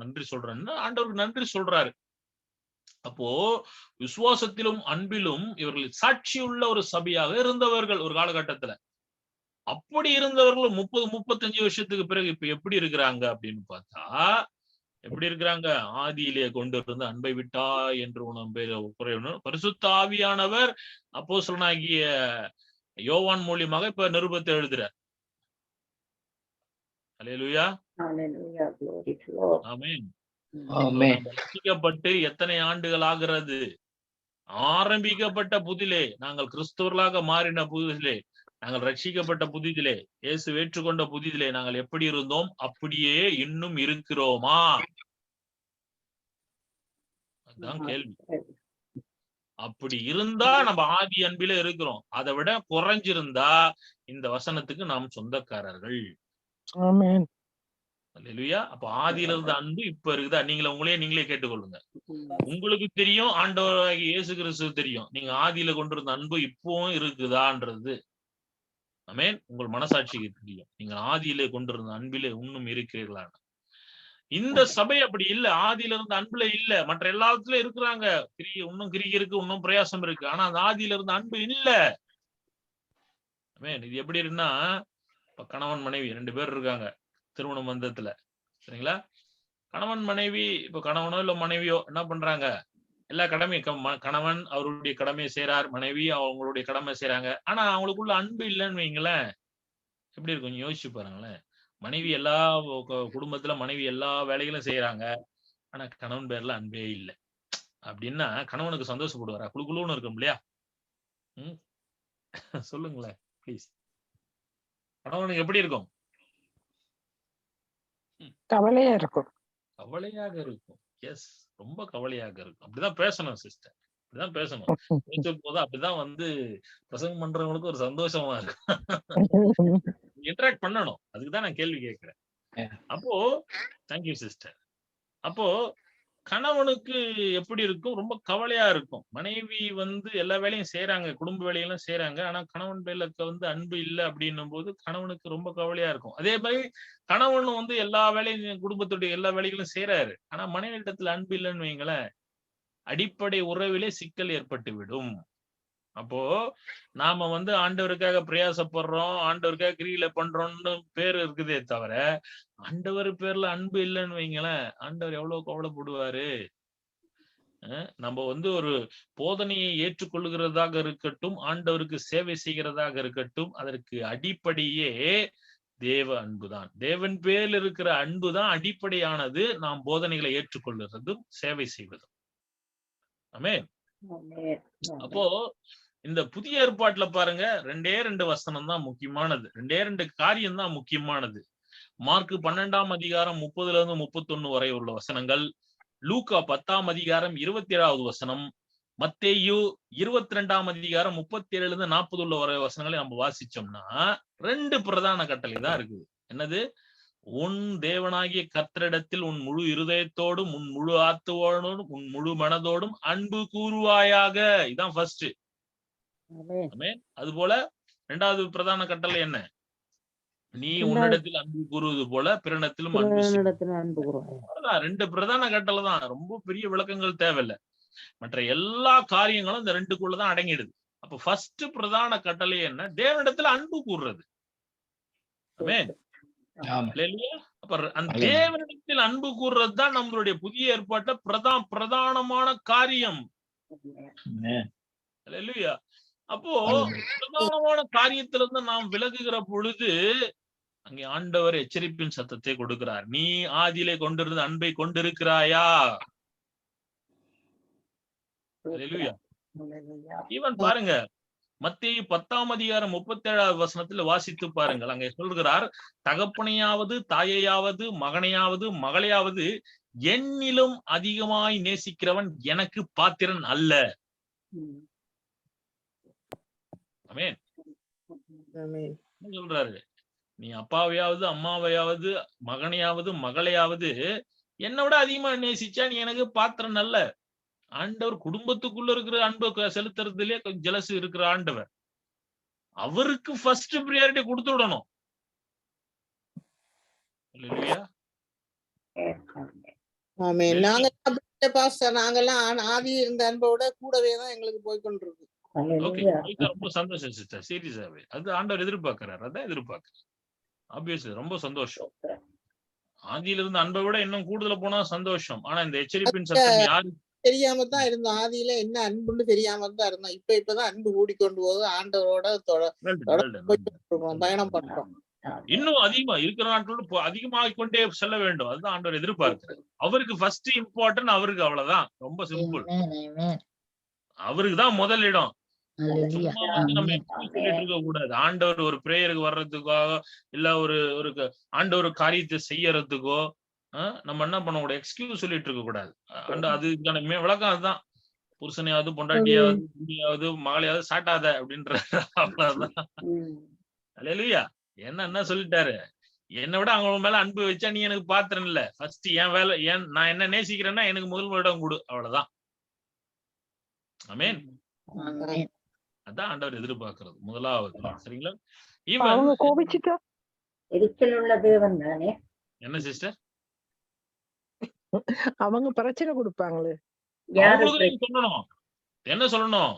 நன்றி சொல்றேன்னு ஆண்டவருக்கு நன்றி சொல்றாரு. அப்போ விசுவாசத்திலும் அன்பிலும் இவர்கள் சாட்சியுள்ள ஒரு சபையாக இருந்தவர்கள் ஒரு காலகட்டத்துல. அப்படி இருந்தவர்கள் 30-35 வருஷத்துக்கு பிறகு இப்ப எப்படி இருக்கிறாங்க அப்படின்னு பார்த்தா, எப்படி இருக்கிறாங்க? ஆதியிலே கொண்டு இருந்த அன்பை விட்டா என்று குறையணும். பரிசுத்த ஆவியானவர் அப்போஸ்தலனாகிய யோவான் மூலியமாக இப்ப நிருபத்தை எழுதுறார். அல்லேலூயா. ஆமென். ரட்சிக்கப்பட்டு எத்தனை ஆண்டுகள் ஆகிறது? ஆரம்பிக்கப்பட்ட புதிலே, நாங்கள் கிறிஸ்தவர்களாக மாறின புதிலே, நாங்கள் ரட்சிக்கப்பட்ட புதிதிலே, இயேசு ஏற்றுக்கொண்ட புதிதிலே நாங்கள் எப்படி இருந்தோம் அப்படியே இன்னும் இருக்கிறோமா? அதுதான் கேள்வி. அப்படி இருந்தா நம்ம ஆதி அன்பில இருக்கிறோம். அதை விட குறைஞ்சிருந்தா இந்த வசனத்துக்கு நாம் சொந்தக்காரர்கள். ஆமென். அல்லேலூயா. அப்ப ஆதியில இருந்த அன்பு இப்ப இருக்குதா? நீங்களே கேட்டுக்கொள்ளுங்க. உங்களுக்கு தெரியும், ஆண்டவராகிய இயேசு கிறிஸ்து தெரியும், நீங்க ஆதியில கொண்டிருந்த அன்பு இப்பவும் இருக்குதான்றது. ஆமென். உங்கள் மனசாட்சிக்கு தெரியும், நீங்க ஆதியிலே கொண்டிருந்த அன்பிலே இன்னும் இருக்கிறீர்களா? இந்த சபை அப்படி இல்ல. ஆதியில இருந்த அன்புல இல்ல. மற்ற எல்லாத்துலயும் இருக்கிறாங்க. இன்னும் கிரிகை இருக்கு, இன்னும் பிரயாசம் இருக்கு. ஆனா அந்த ஆதியில இருந்த அன்பு இல்ல. ஆமென். இது எப்படி இருக்குன்னா, இப்ப கணவன் மனைவி 2 பேர் இருக்காங்க திருமண பந்தத்துல, சரிங்களா? கணவன் மனைவி இப்ப கணவனோ இல்ல மனைவியோ என்ன பண்றாங்க, எல்லா கடமையும் கணவன் அவருடைய கடமையை செய்றார், மனைவி அவங்களுடைய கடமை செய்றாங்க. ஆனா அவங்களுக்குள்ள அன்பு இல்லைன்னு வைங்களேன், எப்படி இருக்கும் கொஞ்சம் யோசிச்சு பாருங்களேன். மனைவி எல்லா குடும்பத்துல மனைவி எல்லா வேலைகளும் செய்யறாங்க. ஆனா கணவன் பேர்ல அன்பே இல்ல. அப்படின்னா கணவனுக்கு சந்தோஷப்படுவாரா? குளு குளுன்னு இருக்கும் இல்லையா? ம். சொல்லுங்களேன் ப்ளீஸ். கணவனுக்கு எப்படி இருக்கும்? கவலையா இருக்கும். கவலையாக இருக்கும். எஸ். ரொம்ப கவலையாக இருக்கும். அப்படிதான் பேசணும் சிஸ்டர். அப்படிதான் பேசணும். பேசும்போது அப்படிதான் வந்து பிரசங்கம் பண்றவங்களுக்கு ஒரு சந்தோஷமா இருக்கும். இன்டராக்ட் பண்ணணும். அதுக்கு தான் நான் கேள்வி கேட்கிறேன். அப்போ தேங்க் யூ சிஸ்டர். அப்போ கணவனுக்கு எப்படி இருக்கும்? ரொம்ப கவலையா இருக்கும். மனைவி வந்து எல்லா வேலையும் செய்றாங்க. குடும்ப வேலையெல்லாம் செய்றாங்க. ஆனா கணவன் பேர்ல வந்து அன்பு இல்ல அப்படின்னும்போது கணவனுக்கு ரொம்ப கவலையா இருக்கும். அதே மாரி கணவனும் வந்து எல்லா வேலையும் குடும்பத்துடைய எல்லா வேலைகளும் செய்றாரு. ஆனா மனைவியிடத்துல அன்பு இல்லன்னு வையுங்களேன், அடிப்படை உறவிலே சிக்கல் ஏற்பட்டுவிடும். அப்போ நாம வந்து ஆண்டவருக்காக பிரயாசப்படுறோம், ஆண்டவருக்காக கிரியில பண்றோம்னு பேர் இருக்குதே தவிர, ஆண்டவர் பேர்ல அன்பு இல்லன்னு வையுங்களேன், ஆண்டவர் எவ்வளவு கவலைப்படுவாரு. நம்ம வந்து ஒரு போதனையை ஏற்றுக்கொள்கிறதாக இருக்கட்டும், ஆண்டவருக்கு சேவை செய்கிறதாக இருக்கட்டும், அதற்கு அடிப்படையே தேவ அன்புதான். தேவன் பேரில் இருக்கிற அன்புதான் அடிப்படையானது நாம் போதனைகளை ஏற்றுக்கொள்கிறதும் சேவை செய்வதும். ஆமென். அப்போ இந்த புதிய ஏற்பாட்டுல பாருங்க, 2 வசனம் தான் முக்கியமானது. 2 காரியம் தான் முக்கியமானது. மார்க் 12ஆம் அதிகாரம் 30ல இருந்து 31 வரை உள்ள வசனங்கள், லூக்கா 10ஆம் அதிகாரம் 27வது வசனம், மத்தேயு 22ஆம் அதிகாரம் 37ல இருந்து 40 உள்ள வரை வசனங்களை நம்ம வாசிச்சோம்னா 2 பிரதான கட்டளை தான் இருக்குது. என்னது? உன் தேவனாகிய கர்த்தரிடத்தில் உன் முழு இருதயத்தோடும், உன் முழு ஆத்துவோடும், உன் முழு மனதோடும் அன்பு கூறுவாயாக. இதான் ஃபர்ஸ்ட். ஆமென். அதுபோல 2வது பிரதான கட்டளை என்ன? நீ உன்னிடத்தில் அன்பு கூறுவது போல பிறனிடத்திலும் அன்பு செய். 2 பிரதான கட்டளை தான். ரொம்ப பெரிய விளக்கங்கள் தேவையில்லை. மற்ற எல்லா காரியங்களும் இந்த 2க்குள்ளதான் அடங்கிடுது. அப்ப ஃபர்ஸ்ட் பிரதான கட்டளை என்ன? தேவனிடத்துல அன்பு கூறுறது. ஆமென். அல்லேலூயா. அப்ப அந்த தேவனிடத்தில் அன்பு கூறுறது தான் நம்மளுடைய புதிய ஏற்பாட்டுல பிரதானமான காரியம். அல்லேலூயா. அப்போ பிரதானமான காரியத்துல இருந்து நாம் விலகுகிற பொழுது அங்கே ஆண்டவர் எச்சரிப்பின் சத்தத்தை கொடுக்கிறார். நீ ஆதியிலே கொண்டிருந்த அன்பை கொண்டிருக்கிறாயா? அல்லேலூயா. ஈவன் பாருங்க, மத்தேயு 10ஆம் அதிகாரம் 37வது வசனத்துல வாசித்து பாருங்கள். அங்கே சொல்கிறார், தகப்பனையாவது தாயையாவது மகனையாவது மகளையாவது என்னிலும் அதிகமாய் நேசிக்கிறவன் எனக்கு பாத்திரன் அல்ல. ஆமென். சொல்றாரு, நீ அப்பாவையாவது அம்மாவையாவது மகனையாவது மகளையாவது என்னை விட அதிகமா நேசிச்சா நீ எனக்கு பாத்திரன் அல்ல. ஆண்டவர் குடும்பத்துக்குள்ள இருக்கிற அன்பை செலுத்துறதுலயே கொஞ்சம் ஜெலஸ் இருக்கிற ஆண்டவர். அவருக்கு ஃபர்ஸ்ட் பிரியாரிட்டி கொடுத்து விடணும். நாங்கெல்லாம் ஆதி இருந்த அன்போட கூடவே தான் எங்களுக்கு போய்கொண்டிருக்கு. ரொம்ப சந்தோஷம் சிஸ்டர். சீரியஸாவே அது ஆண்டவர் எதிர்பார்க்கிறார். அதான் எதிர்பார்க்கிறார். ஆப்வியஸ்லி ரொம்ப சந்தோஷம். ஆதியில இருந்த அன்பை விட இன்னும் கூடுதல போனா சந்தோஷம். ஆனா இந்த எச்சரிப்பின் சத்தம் யாரு தெரியாம தான் இருந்தோம். ஆதியில என்ன அன்புன்னு தெரியாம தான் இருந்தோம். இப்பதான் அன்பு கூடிக்கொண்டு போது ஆண்டவரோட பயணம் பண்றோம். இன்னும் அதிகமா இருக்கிற நாட்களோட அதிகமாக கொண்டே செல்ல வேண்டும். அதுதான் ஆண்டவர் எதிர்பார்க்கிறார். அவருக்கு ஃபர்ஸ்ட் இம்பார்ட்டன்ட். அவருக்கு அவ்வளவுதான். ரொம்ப சிம்பிள். அவருக்கு தான் முதல் இடம். சும்மா வந்து நம்ம சொல்லிட்டு இருக்க கூடாது. ஆண்டவர் ஒரு பிரேயருக்கு வர்றதுக்காக இல்ல ஒரு ஆண்டவர் காரியத்தை செய்யறதுக்கோ நம்ம என்ன பண்ண கூடாது, எக்ஸ்கியூஸ் சொல்லிட்டு இருக்க கூடாது. அதுக்கான விளக்கம் அதுதான். புருஷனையாவது பொண்டாட்டியாவது குடியாவது மகளையாவது சாட்டாத அப்படின்ற அவ்வளவுதான். அல்லேலூயா. என்ன சொல்லிட்டாரு, என்னை விட அவங்க மேல அன்பு வச்சா நீ எனக்கு பாத்திரம் இல்ல. ஃபர்ஸ்ட் என் வேலை, நான் என்ன நேசிக்கிறேன்னா எனக்கு முதல் இடம் கொடு. அவ்வளவுதான். ஆமென். அதான் ஆண்டவர் எதிர்பார்க்கிறது முதலாவது. சரிங்களா? அவங்க கோபிச்சிட்டா எரிச்சல் உள்ள தேவன் தானே. என்ன சிஸ்டர்? அவங்க பிரச்சனை கொடுப்பாங்களே. சொல்லணும். என்ன சொல்லணும்?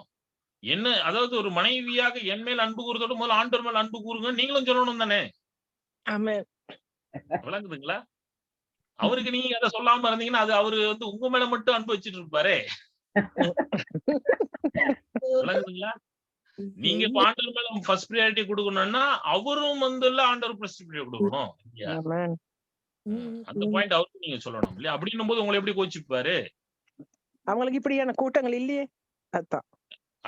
என்ன, அதாவது ஒரு மனைவியாக என் மேல் அன்பு கூறுறதோட முதல்ல ஆண்டவர் மேல் அன்பு கூறுங்க நீங்களும் சொல்லணும் தானே. ஆமென். விளங்குதுங்களா? அவருக்கு நீங்க அதை சொல்லாம இருந்தீங்கன்னா அது அவரு வந்து உங்க மேல மட்டும் அன்பு வச்சுட்டு இருப்பாரே. விளங்குதுங்களா? நீங்க இப்ப ஆண்டவர் மேல ஃபர்ஸ்ட் ப்ரையாரிட்டி கொடுக்கணும்னா அவரும் வந்து ஆண்டவர் ஃபர்ஸ்ட் ப்ரையாரிட்டி கொடுக்கணும். ஆமென். அந்த பாயிண்ட் அவருக்கு நீங்க சொல்லணும் இல்லையா? அப்படின்னும் போது உங்களை எப்படி கோச்சிப்பாரு? அவங்களுக்கு இப்படியான கூட்டங்கள் இல்லையே, அதான்.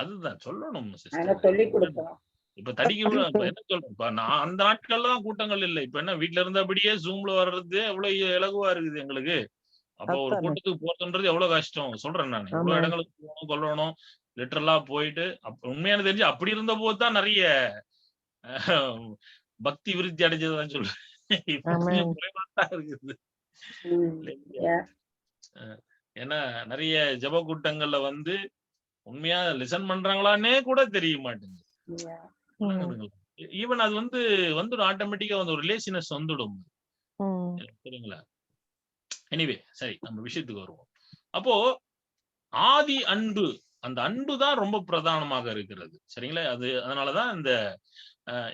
அதுதான் சொல்லணும் நாங்க சிஸ்டர். சொல்லி கொடுக்கணும். இப்ப தடிக்க இப்ப என்ன சொல்றேன், இப்ப நான் அந்த நாட்கள்ல தான் கூட்டங்கள் இல்லை. இப்ப என்ன வீட்டுல இருந்தபடியே ஜூம்ல வர்றது எவ்வளவு இலகுவா இருக்குது எங்களுக்கு. அப்ப ஒரு அதானே. கூட்டத்துக்கு போறதுன்றது எவ்வளவு கஷ்டம் சொல்றேன் நான். எவ்வளவு ஆமா. இடங்களுக்கு போகணும் கொள்ளணும், லிட்டரலா போயிட்டு உண்மையான தெரிஞ்சு அப்படி இருந்த போதுதான் நிறைய பக்தி விருத்தி அடைஞ்சதுதான் சொல்றேன். இப்ப ஆமென். கொஞ்சம் குறைவாதான் இருக்குது. Yeah. ஏன்னா நிறைய ஜப கூட்டங்கள்ல வந்து உண்மையா லிசன் பண்றாங்களான்னே கூட தெரிய மாட்டேங்குது. Yeah. ஈவன் அது வந்து வந்துடும் ஆட்டோமேட்டிக்கா வந்து ஒரு லேசினஸ் வந்துடும். சரிங்களா? எனிவே சரி, நம்ம விஷயத்துக்கு வருவோம். அப்போ ஆதி அன்பு, அந்த அன்பு தான் ரொம்ப பிரதானமாக இருக்கிறது. சரிங்களா? அது அதனாலதான்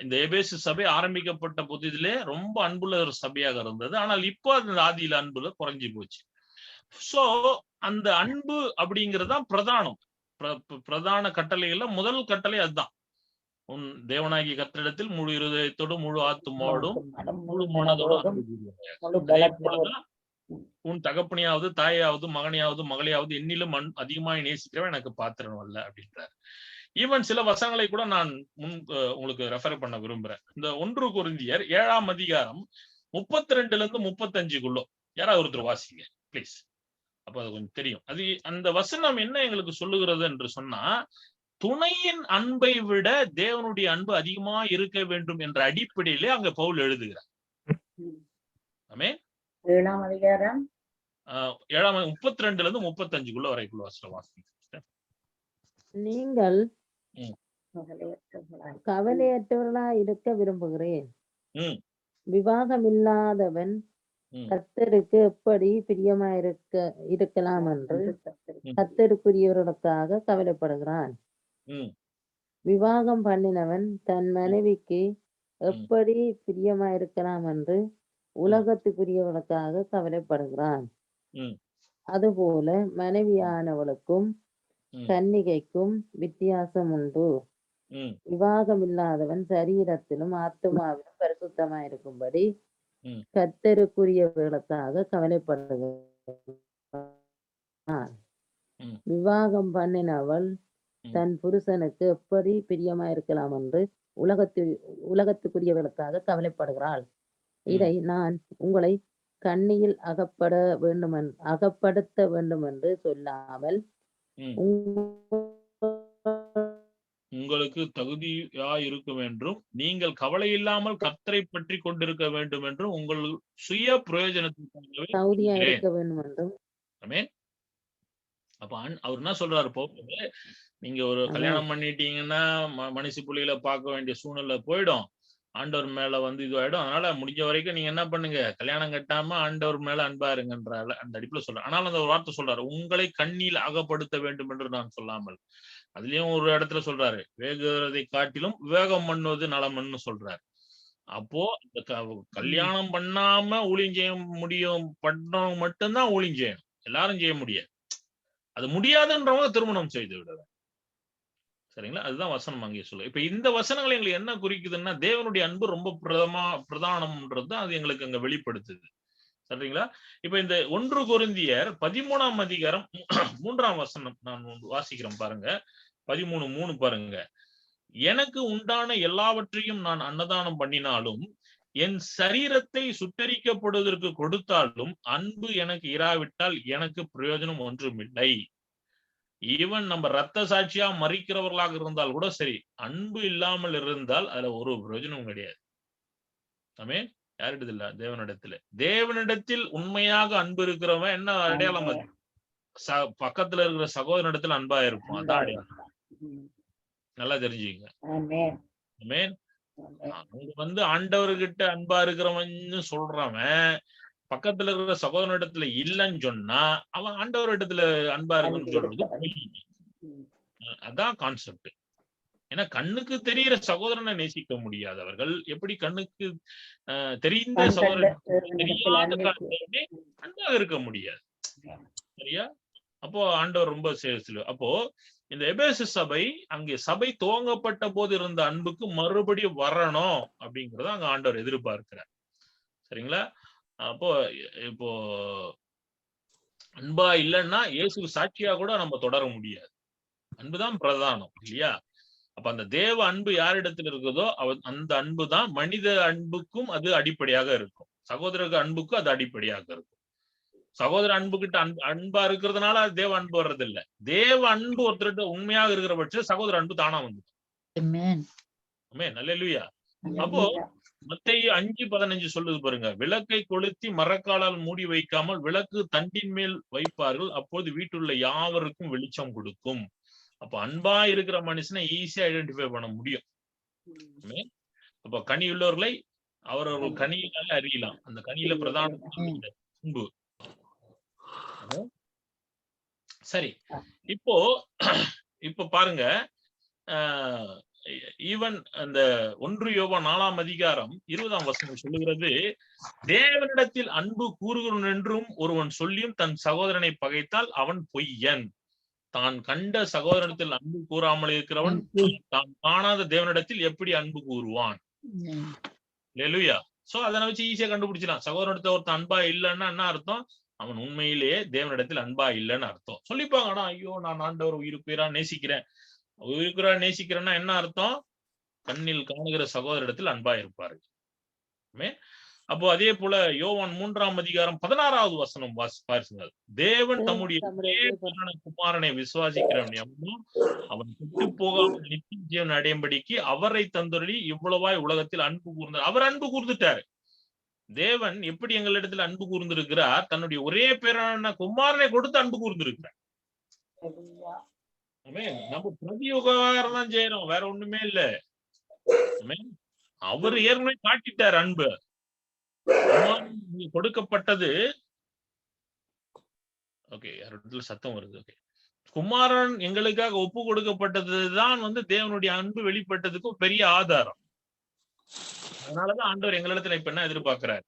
இந்த எபேசு சபை ஆரம்பிக்கப்பட்ட புதிதிலே ரொம்ப அன்புள்ள ஒரு சபையாக இருந்தது. ஆனால் இப்போ அந்த ஆதியில அன்புல குறைஞ்சி போச்சு. சோ அந்த அன்பு அப்படிங்கறதுதான் பிரதானம். பிரதான கட்டளைகள்ல முதல் கட்டளை அதுதான். உன் தேவனாகிய கர்த்தரிடத்தில் முழு இருதயத்தோடும் முழு ஆத்துமாவோடும் முழு மனதோடும் அதே போலதான் உன் தகப்பனையாவது தாயாவது மகனையாவது மகளையாவது என்னிலும் அதிகமாக நேசிக்கிறவன் எனக்கு பாத்திரம் அல்ல அப்படின்றார். ஈவன் சில வசனங்களை கூட நான் உங்களுக்கு ரெஃபர் பண்ண விரும்புறேன். இந்த 1 கொரிந்தியர் 7ஆம் அதிகாரம் 32 35 யாராவது ஒருத்தர் வாசிங்க பிளீஸ். அப்ப அது கொஞ்சம் தெரியும். அது அந்த வசனம் என்ன எங்களுக்கு சொல்லுகிறது என்று சொன்னா, துணையின் அன்பை விட தேவனுடைய அன்பு அதிகமா இருக்க வேண்டும் என்ற அடிப்படையிலே அங்க பவுல் எழுதுகிறார். ஆமென். 7ஆம் அதிகாரம் 32 35 வரைக்குள்ள வசனம் வாசிங்க. நீங்கள் கவலையற்றவர்களாய் இருக்க விரும்புகிறேன். விவாகம் இல்லாதவன் கர்த்தருக்கு எப்படி இருக்கலாம் என்று கர்த்தருக்குரியவர்களுக்காக கவலைப்படுகிறான். விவாகம் பண்ணினவன் தன் மனைவிக்கு எப்படி இருக்கலாம் என்று உலகத்துக்குரியவர்களுக்காக கவலைப்படுகிறான். அதுபோல மனைவியானவளுக்கும் கன்னிகைக்கும் வித்தியாசம் உண்டு. விவாகம் இல்லாதவன் சரீரத்திலும் ஆத்துமாவிலும் பரிசுத்தமாயிருக்கும்படி கர்த்தருக்குரியவர்களுக்காக கவலைப்படுகிறான். விவாகம் பண்ணினவள் தன் புருஷனுக்கு எப்படி பிரியமாயிருக்கலாம் என்று உலகத்துக்குரியவர்களுக்காக கவலைப்படுகிறாள். இதை நான் உங்களை கண்ணியில் அகப்படுத்த வேண்டும் என்று சொல்லாமல் உங்களுக்கு தகுதியா இருக்கும் என்றும் நீங்கள் கவலை இல்லாமல் கர்த்தரை பற்றி கொண்டிருக்க வேண்டும் என்றும் உங்கள் சுய பிரயோஜனத்துக்காகவே தகுதியா இருக்க வேண்டும் என்றும். ஆமென். அப்ப அவர் என்ன சொல்றாரு, நீங்க ஒரு கல்யாணம் பண்ணிட்டீங்கன்னா மனுஷி புள்ளிகளை பார்க்க வேண்டிய சூழ்நிலை போயிடும், ஆண்டவர் மேல வந்து இதுவாயிடும். அதனால முடிஞ்ச வரைக்கும் நீங்க என்ன பண்ணுங்க, கல்யாணம் கட்டாம ஆண்டவர் மேல அன்பா இருங்கன்ற அந்த அடிப்புல சொல்றேன். ஆனால் அந்த ஒரு வார்த்தை சொல்றாரு, உங்களை கண்ணில் அகப்படுத்த வேண்டும் என்று நான் சொல்லாமல். அதுலயும் ஒரு இடத்துல சொல்றாரு, வேகுவதை காட்டிலும் விவேகம் பண்ணுவது நலம்னு சொல்றாரு. அப்போ கல்யாணம் பண்ணாம ஊழியம் செய்ய முடியும் பண்றவங்க மட்டும்தான் ஊழியம் செய்யணும், எல்லாரும் செய்ய முடியாது. அது முடியாதுன்றவங்க திருமணம் செய்து விடுவேன். சரிங்களா? அதுதான் வசனம் அங்கே சொல்ல. இப்ப இந்த வசனங்கள் எங்களுக்கு என்ன குறிக்குதுன்னா, தேவனுடைய அன்பு ரொம்ப பிரதானம்ன்றது அது எங்களுக்கு அங்க வெளிப்படுத்துது. சரிங்களா? இப்ப இந்த 1 கொரிந்தியர் 13ஆம் அதிகாரம் 3ஆம் வசனம் நான் வாசிக்கிறேன் பாருங்க. 13:3 பாருங்க. எனக்கு உண்டான எல்லாவற்றையும் நான் அன்னதானம் பண்ணினாலும் என் சரீரத்தை சுட்டரிக்கப்படுவதற்கு கொடுத்தாலும் அன்பு எனக்கு இராவிட்டால் எனக்கு பிரயோஜனம் ஒன்றுமில்லை. ஈவன் நம்ம ரத்த சாட்சியா மறிக்கிறவர்களாக இருந்தால் கூட சரி, அன்பு இல்லாமல் இருந்தால் அதுல ஒரு பிரயோஜனமும் கிடையாது. ஆமென். யாரிடத்துல இல்ல, தேவனிடத்துல. தேவனிடத்தில் உண்மையாக அன்பு இருக்கிறவன் என்ன அடையாளம்? பக்கத்துல இருக்கிற சகோதரனிடத்துல அன்பா இருக்கும், அதான் அடையாளம். நல்லா தெரிஞ்சுக்கங்க. ஆமென். அவங்க வந்து ஆண்டவர்கிட்ட அன்பா இருக்கிறவன் சொல்றவன் பக்கத்துல இருக்கிற சகோதரனிடத்துல இல்லைன்னு சொன்னா அவன் ஆண்டவர் இடத்துல அன்பா இருக்குன்னு சொல்றது. அதான் கான்செப்ட். ஏன்னா கண்ணுக்கு தெரிகிற சகோதரனை நேசிக்க முடியாதவர்கள் எப்படி கண்ணுக்கு தெரிந்த கண் கண்ட சகோதரன் தேவனிடத்தில் தெரியாத அன்பிற்கு காரணமே அன்பாக இருக்க முடியாது. சரியா? அப்போ ஆண்டவர் ரொம்ப அப்போ இந்த எபேசு சபை அங்கே சபை துவங்கப்பட்ட போது இருந்த அன்புக்கு மறுபடியும் வரணும் அப்படிங்கறத அங்க ஆண்டவர் எதிர்பார்க்கிறார். சரிங்களா? அப்போ இப்போ அன்பா இல்லைன்னா இயேசு சாட்சியா கூட நம்ம தொடர முடியாது. அன்புதான் பிரதானம் இல்லையா? அப்ப அந்த தேவ அன்பு யாரிடத்தில் இருக்குதோ அந்த அன்பு தான் மனித அன்புக்கும் அது அடிப்படையாக இருக்கும். சகோதர அன்புக்கும் அது அடிப்படையாக இருக்கும். சகோதர அன்புகிட்ட அன்பா இருக்கிறதுனால அது தேவ அன்பு வர்றது இல்ல. தேவ அன்பு ஒருத்தர்கிட்ட உண்மையாக இருக்கிற பட்சம் சகோதர அன்பு தானா வந்து. அல்லேலூயா. அப்போ மத்தேயு 5:15 சொல்லுது பாருங்க, விளக்கை கொளுத்தி மரக்காலால் மூடி வைக்காமல் விளக்கு தண்டின் மேல் வைப்பார்கள், அப்போது வீட்டுள்ள யாவருக்கும் வெளிச்சம் கொடுக்கும். அப்ப அன்பா இருக்கிற மனுஷனை ஈஸியா ஐடென்டிஃபை பண்ண முடியும். அப்ப கனி உள்ளவர்களை அவரவர்கள் கனியினால அறியலாம். அந்த கனியில பிரதான அன்பு. சரி, இப்போ பாருங்க, ஈவன் அந்த 1 யோவான் 4:20 சொல்லுகிறது, தேவனிடத்தில் அன்பு கூறுகிறவன் என்றும் ஒருவன் சொல்லியும் தன் சகோதரனை பகைத்தால் அவன் பொய்யன். தான் கண்ட சகோதரனிடத்தில் அன்பு கூறாமல் இருக்கிறவன் தான் காணாத தேவனிடத்தில் எப்படி அன்பு கூறுவான்? அல்லேலூயா. சோ அதனை வச்சு ஈஸியா கண்டுபிடிச்சிடலாம். சகோதரனிடத்துல ஒருத்தன் அன்பா இல்லைன்னா என்ன அர்த்தம்? அவன் உண்மையிலேயே தேவனிடத்தில் அன்பா இல்லைன்னு அர்த்தம். சொல்லிப்பாங்கடா, ஐயோ நான் ஆண்டவர் உயிருக்குயிரா நேசிக்கிறேன். உயிருக்குயிரா நேசிக்கிறேன்னா என்ன அர்த்தம்? கண்ணில் காணுகிற சகோதரிடத்தில் அன்பா இருப்பாரு. அப்போ அதே போல யோவான் 3:16 பாருங்க, தேவன் தம்முடைய குமாரனை விசுவாசிக்கிறவன் எவனும் அவன் விட்டு போகாமல் நித்திய ஜீவன் அடையும்படிக்கு அவரை தந்தொருளி இவ்வளவாய் உலகத்தில் அன்பு கூர்ந்தார். அவர் அன்பு கூர்ந்துட்டாரு. தேவன் எப்படி எங்களிடத்தில் அன்பு கூர்ந்திருக்கிறார்? தன்னுடைய ஒரே பேரான குமாரனை கொடுத்து அன்பு கூர்ந்திருக்கிறார். நம்ம பிரதி உபகாரம் தான் செய்யறோம், வேற ஒண்ணுமே இல்ல. அவர் ஏற்கனவே காட்டிட்டார் அன்பு. கொடுக்கப்பட்டது. ஓகே, யாரோட சத்தம் வருது. ஓகே, குமாரன் எங்களுக்காக ஒப்பு கொடுக்கப்பட்டதுதான் தேவனுடைய அன்பு வெளிப்பட்டதுக்கும் பெரிய ஆதாரம். அதனாலதான் ஆண்டவர் எங்களிடத்துல இப்ப என்ன எதிர்பார்க்கிறார்?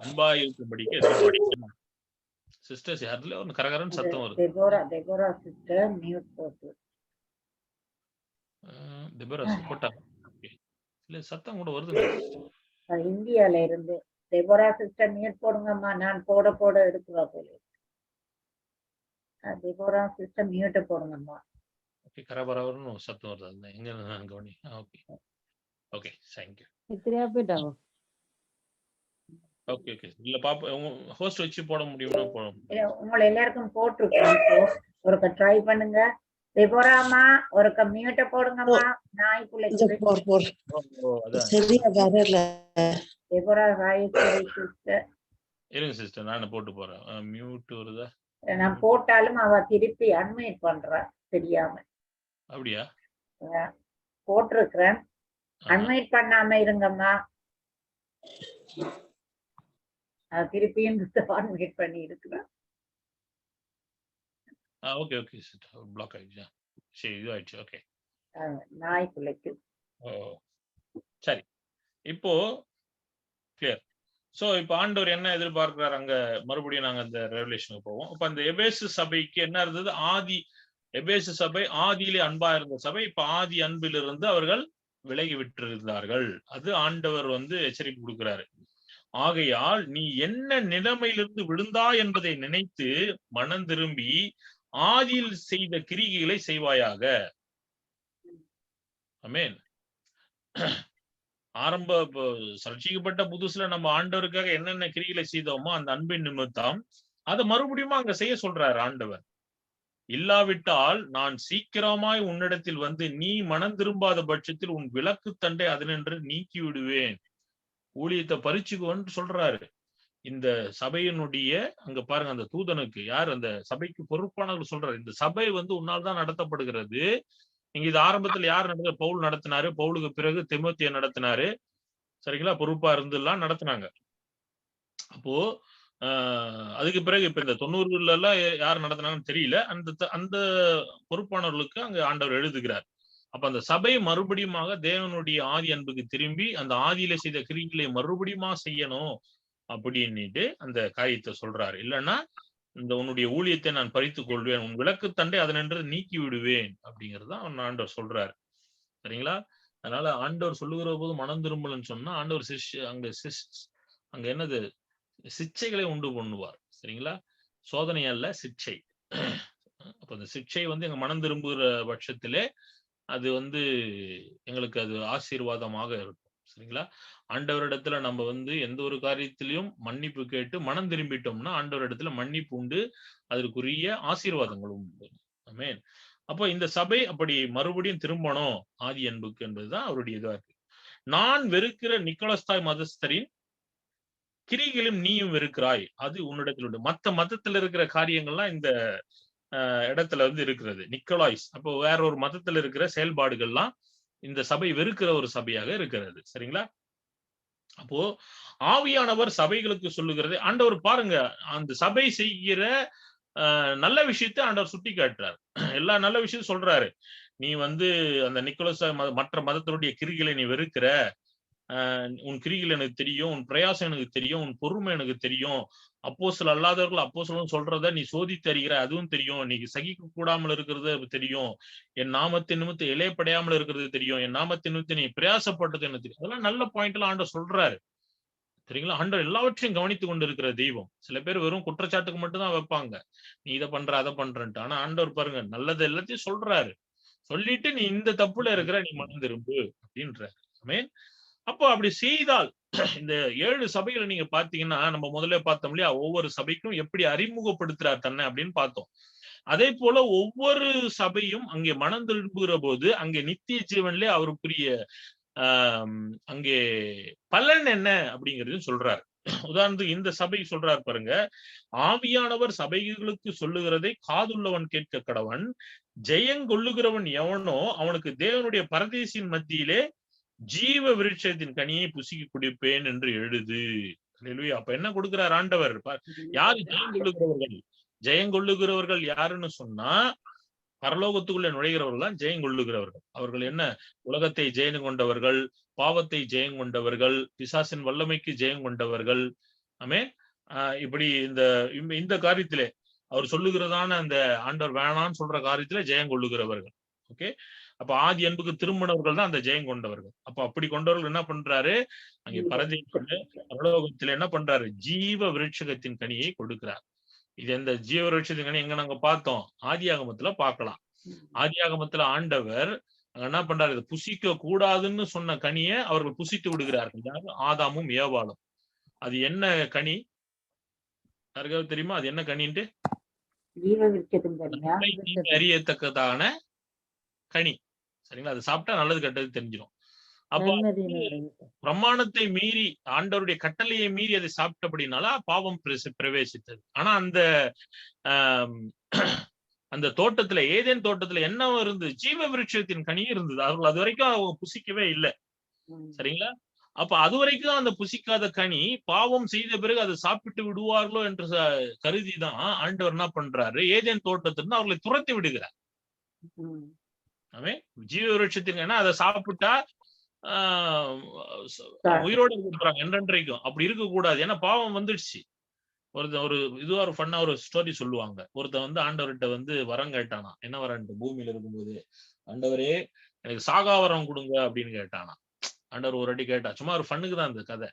அன்பா இருக்கும்படிக்கு எதிர்பார்க்கிறார். சிஸ்டர்ஸ் யாருல ஒரு கரகரன்னு சத்தம் வருது. போட்டா இல்ல, சத்தம் கூட வருது. இந்தியால இருந்து டெபோரா சிஸ்டர் மியூட் போடுங்கம்மா. நான் போட எடுக்குவா போல. டெபோரா சிஸ்டர் மியூட் போடுங்கம்மா. ஓகே, கரபரவர்னு சத்தம் வருது. எங்க கவனி. Okay okay, thank you. எத்தனையா போயிட்டாங்க. ஓகே ஓகே, இல்ல பாப்பா ஹோஸ்ட் வச்சு போட முடியும்னா போட முடியும். உங்களை எல்லாருக்கும் போட்டுருக்கோம். ஒருக்க ட்ரை பண்ணுங்க. டெபோராமா ஒருக்க மியூட் போடுங்கம்மா. நாய்க்குள்ள சரியா வரல. டெபோரா ராயேஸ்வரி சிஸ்டர் இருங்க சிஸ்டர், நான் போட்டு போறேன். மியூட் வருதா? நான் போட்டாலும் அவ திருப்பி அன்மியூட் பண்றா தெரியாம. அப்படியா? போட்டிருக்கிறேன். அன்மியூட் பண்ணாம இருங்கம்மா. திருப்பியும் அன்மியூட் பண்ணி இருக்கிறேன். ஓகே ஓகே சிஸ்டர், பிளாக் ஆயிடுச்சா? சரி, இது ஆயிடுச்சு. ஓகே, நாய்க்குள்ளைக்கு. சரி, இப்போ கிளியர். சோ இப்ப ஆண்டவர் என்ன எதிர்பார்க்கிறார்? அங்க மறுபடியும் நாங்க அந்த ரெவலேஷனுக்கு போவோம். இப்ப அந்த எபேசு சபைக்கு என்ன இருந்தது? எபேசு சபை ஆதியிலே அன்பா இருந்த சபை. இப்ப ஆதி அன்பிலிருந்து அவர்கள் விலகி விட்டிருந்தார்கள். அது ஆண்டவர் எச்சரிக்கை கொடுக்கிறாரு. ஆகையால் நீ என்ன நிலைமையிலிருந்து விழுந்தா என்பதை நினைத்து மனம் திரும்பி ஆதியில் செய்த கிரிகைகளை செய்வாயாக. ஆமென். ரட்சிக்கப்பட்ட புதுசுல நம்ம ஆண்டவருக்காக என்னென்ன கிரிகளை செய்தோமோ அந்த அன்பின் நிமித்தம் அதை மறுபடியும் அங்க செய்ய சொல்றாரு ஆண்டவர். இல்லாவிட்டால் நான் சீக்கிரமாய் உன்னிடத்தில் நீ மனம் திரும்பாத பட்சத்தில் உன் விளக்கு தண்டை அதனின்று நீக்கி விடுவேன். ஊழியத்தை பறிச்சுக்கோன்னு சொல்றாரு. இந்த சபையினுடைய அங்க பாருங்க, அந்த தூதனுக்கு யார் அந்த சபைக்கு பொறுப்பானவர் சொல்றாரு, இந்த சபை உன்னால் தான் நடத்தப்படுகிறது. இங்க இது ஆரம்பத்துல யார் நடத்த? பவுல் நடத்தினாரு. பவுலுக்கு பிறகு தீமோத்தேயு நடத்தினாரு. சரிங்களா? பொறுப்பா இருந்தெல்லாம் நடத்தினாங்க. அப்போ அதுக்கு பிறகு இப்ப இந்த 90ல எல்லாம் யார் நடத்தினாங்கன்னு தெரியல. அந்த பொறுப்பானவர்களுக்கு அங்க ஆண்டவர் எழுதுகிறார். அப்ப அந்த சபை மறுபடியுமாக தேவனுடைய ஆதி அன்புக்கு திரும்பி அந்த ஆதியில செய்த கிரிகளை மறுபடியுமா செய்யணும் அப்படின்னுட்டு அந்த காரியத்தை சொல்றாரு. இல்லைன்னா இந்த உன்னுடைய ஊழியத்தை நான் பறித்துக் கொள்வேன், உன் விளக்கு தண்டை அதனென்று நீக்கி விடுவேன் அப்படிங்கறத அவன் ஆண்டவர் சொல்றாரு. சரிங்களா? அதனால ஆண்டவர் சொல்லுகிற போது மனம் திரும்பலன்னு சொன்னா ஆண்டவர் அங்க என்னது சிக்ஷைகளை உண்டு பண்ணுவார். சரிங்களா? சோதனை அல்ல, சிக்ஷை. அப்ப அந்த சிக்ஷை எங்க மனம் திரும்புகிற பட்சத்திலே அது எங்களுக்கு அது ஆசீர்வாதமாக இருக்கும். சரிங்களா? ஆண்டவரிடத்துல நம்ம எந்த ஒரு காரியத்திலையும் மன்னிப்பு கேட்டு மனம் திரும்பிட்டோம்னா ஆண்டவரிடத்துல மன்னிப்பு உண்டு, அதற்குரிய ஆசீர்வாதங்களும் உண்டு. ஆமென். அப்போ இந்த சபை அப்படி மறுபடியும் திரும்பணும் ஆதி அன்புக்கு என்பதுதான் அவருடைய இதுவா இருக்கு. நான் வெறுக்கிற நிக்கோலஸ்தாய் மதஸ்தரின் கிரிகளும் நீயும் வெறுக்கிறாய், அது உன்னிடத்தில் உண்டு. மத்த மதத்துல இருக்கிற காரியங்கள்லாம் இந்த இடத்துல இருக்கிறது நிக்கோலாய்ஸ். அப்போ வேற ஒரு மதத்துல இருக்கிற செயல்பாடுகள்லாம் இந்த சபை வெறுக்கிற ஒரு சபையாக இருக்கிறது. சரிங்களா? அப்போ ஆவியானவர் சபைகளுக்கு சொல்லுகிறது. ஆண்டவர் பாருங்க, அந்த சபை செய்கிற நல்ல விஷயத்தை ஆண்டவர் சுட்டி காட்டுறாரு. எல்லா நல்ல விஷயத்தையும் சொல்றாரு. நீ அந்த நிக்கோலஸ் மற்ற மதத்தினுடைய கிரிகளை நீ வெறுக்கிற, உன் கிரிகள் எனக்கு தெரியும், உன் பிரயாசம் எனக்கு தெரியும், உன் பொறுமை எனக்கு தெரியும், அப்போஸ்தலர் அல்லாதவர்கள் அப்போஸ்தலர் சொல்றத நீ சோதித்து அறிகிற, அதுவும் தெரியும், நீ சகிக்க கூடாமல் இருக்கிறது தெரியும், என் நாமத்தின் நிமித்தம் இளையப்படையாமல் இருக்கிறது தெரியும், என் நாமத்தின் நிமித்தம் நீ பிரயாசப்பட்டது எனக்கு தெரியும். அதெல்லாம் நல்ல பாயிண்ட் எல்லாம் ஆண்டவர் சொல்றாரு. சரிங்களா? ஆண்டவர் எல்லாவற்றையும் கவனித்து கொண்டு இருக்கிற தெய்வம். சில பேர் வெறும் குற்றச்சாட்டுக்கு மட்டும் தான் வைப்பாங்க, நீ இதை பண்ற அதை பண்றன்ட்டு. ஆனா ஆண்டவர் பாருங்க, நல்லது எல்லாத்தையும் சொல்றாரு. சொல்லிட்டு நீ இந்த தப்புல இருக்கிற, நீ மனம் திரும்பு அப்படின்ற. ஆமென். அப்போ அப்படி செய்தால் இந்த 7 சபைகளை நீங்க பாத்தீங்கன்னா, நம்ம முதல்ல பார்த்தோம் இல்லையா, ஒவ்வொரு சபைக்கும் எப்படி அறிமுகப்படுத்துறார் தன்னை அப்படின்னு பார்த்தோம். அதே போல ஒவ்வொரு சபையும் அங்கே மனம் திரும்புகிற போது அங்கே நித்திய ஜீவன்ல அவருக்குரிய அங்கே பலன் என்ன அப்படிங்கறதையும் சொல்றாரு. உதாரணத்துக்கு இந்த சபை சொல்றாரு பாருங்க, ஆவியானவர் சபைகளுக்கு சொல்லுகிறதை காதுள்ளவன் கேட்க கடவன், ஜெயங்கொள்ளுகிறவன் எவனோ அவனுக்கு தேவனுடைய பரதேசின் மத்தியிலே ஜீவ விருட்சத்தின் கனியை புசிக்கு குடிப்பேன் என்று எழுது. அப்ப என்ன கொடுக்கிறார் ஆண்டவர்? யாரு ஜெயங்கொள்ளுகிறவர்கள்? ஜெயங்கொள்ளுகிறவர்கள் யாருன்னு சொன்னா பரலோகத்துக்குள்ள நுழைகிறவர்கள் தான் ஜெயங்கொள்ளுகிறவர்கள். அவர்கள் என்ன? உலகத்தை ஜெயம் கொண்டவர்கள், பாவத்தை ஜெயம் கொண்டவர்கள், பிசாசின் வல்லமைக்கு ஜெயம் கொண்டவர்கள். ஆமென். இப்படி இந்த காரியத்திலே அவர் சொல்லுகிறதான அந்த ஆண்டவர் வேணான்னு சொல்ற காரியத்திலே ஜெயம் கொள்ளுகிறவர்கள். ஓகே. அப்ப ஆதி அன்புக்கு திரும்பினவர்கள் தான் அந்த ஜெயம் கொண்டவர்கள். அப்ப அப்படி கொண்டவர்கள் என்ன பண்றாரு? அங்கே பரலோகத்துல என்ன பண்றாரு? ஜீவ விருட்சகத்தின் கனியை கொடுக்கிறார். இது இந்த ஜீவ விருட்சத்தின் கனி எங்க நாங்க பார்த்தோம்? ஆதியாகமத்துல பார்க்கலாம். ஆதியாகமத்துல ஆண்டவர் என்ன பண்றாரு? இதை புசிக்க கூடாதுன்னு சொன்ன கனியை அவர்கள் புசித்து விடுகிறார்கள். ஆதாமும் ஏவாளும். அது என்ன கனி? யாருக்காவது தெரியுமா அது என்ன கனின்ட்டு? அறியத்தக்கதான கனி. சரிங்களா? அது சாப்பிட்டா நல்லது கெட்டது தெரிஞ்சிடும். அப்போ பிரமாணத்தை மீறி ஆண்டவருடைய கட்டளையை மீறி அதை சாப்பிட்டபடினால பாவம் பிரவேசித்தது. ஆனா அந்த தோட்டத்துல, ஏதேன் தோட்டத்துல என்ன இருந்தது? ஜீவ விருட்சத்தின் கனி இருந்தது. அவர்கள் அது வரைக்கும் அவங்க புசிக்கவே இல்லை. சரிங்களா? அப்ப அது வரைக்கும் அந்த புசிக்காத கனி பாவம் செய்த பிறகு அதை சாப்பிட்டு விடுவார்களோ என்று கருதிதான் ஆண்டவர் என்ன பண்றாரு? ஏதேன் தோட்டத்திலிருந்து அவர்களை துரத்தி விடுகிறார். ஜீவ விருட்சத்தின் அதை சாப்பிட்டா உயிரோடு இருக்கிறாங்க என்றென்றைக்கும். அப்படி இருக்க கூடாது. ஏன்னா பாவம் வந்துடுச்சு. ஒரு இதுவா ஒரு ஃபன்னா ஒரு ஸ்டோரி சொல்லுவாங்க. ஒருத்தன் ஆண்டவர்கிட்ட வரம் கேட்டானா. என்ன வரன்ட்டு? பூமியில இருக்கும்போது, ஆண்டவரே எனக்கு சாகா வரம் கொடுங்க அப்படின்னு கேட்டானா. ஆண்டவர் ஒரு வாட்டி கேட்டா. சும்மா ஒரு ஃபண்ணுக்கு தான் இந்த கதை.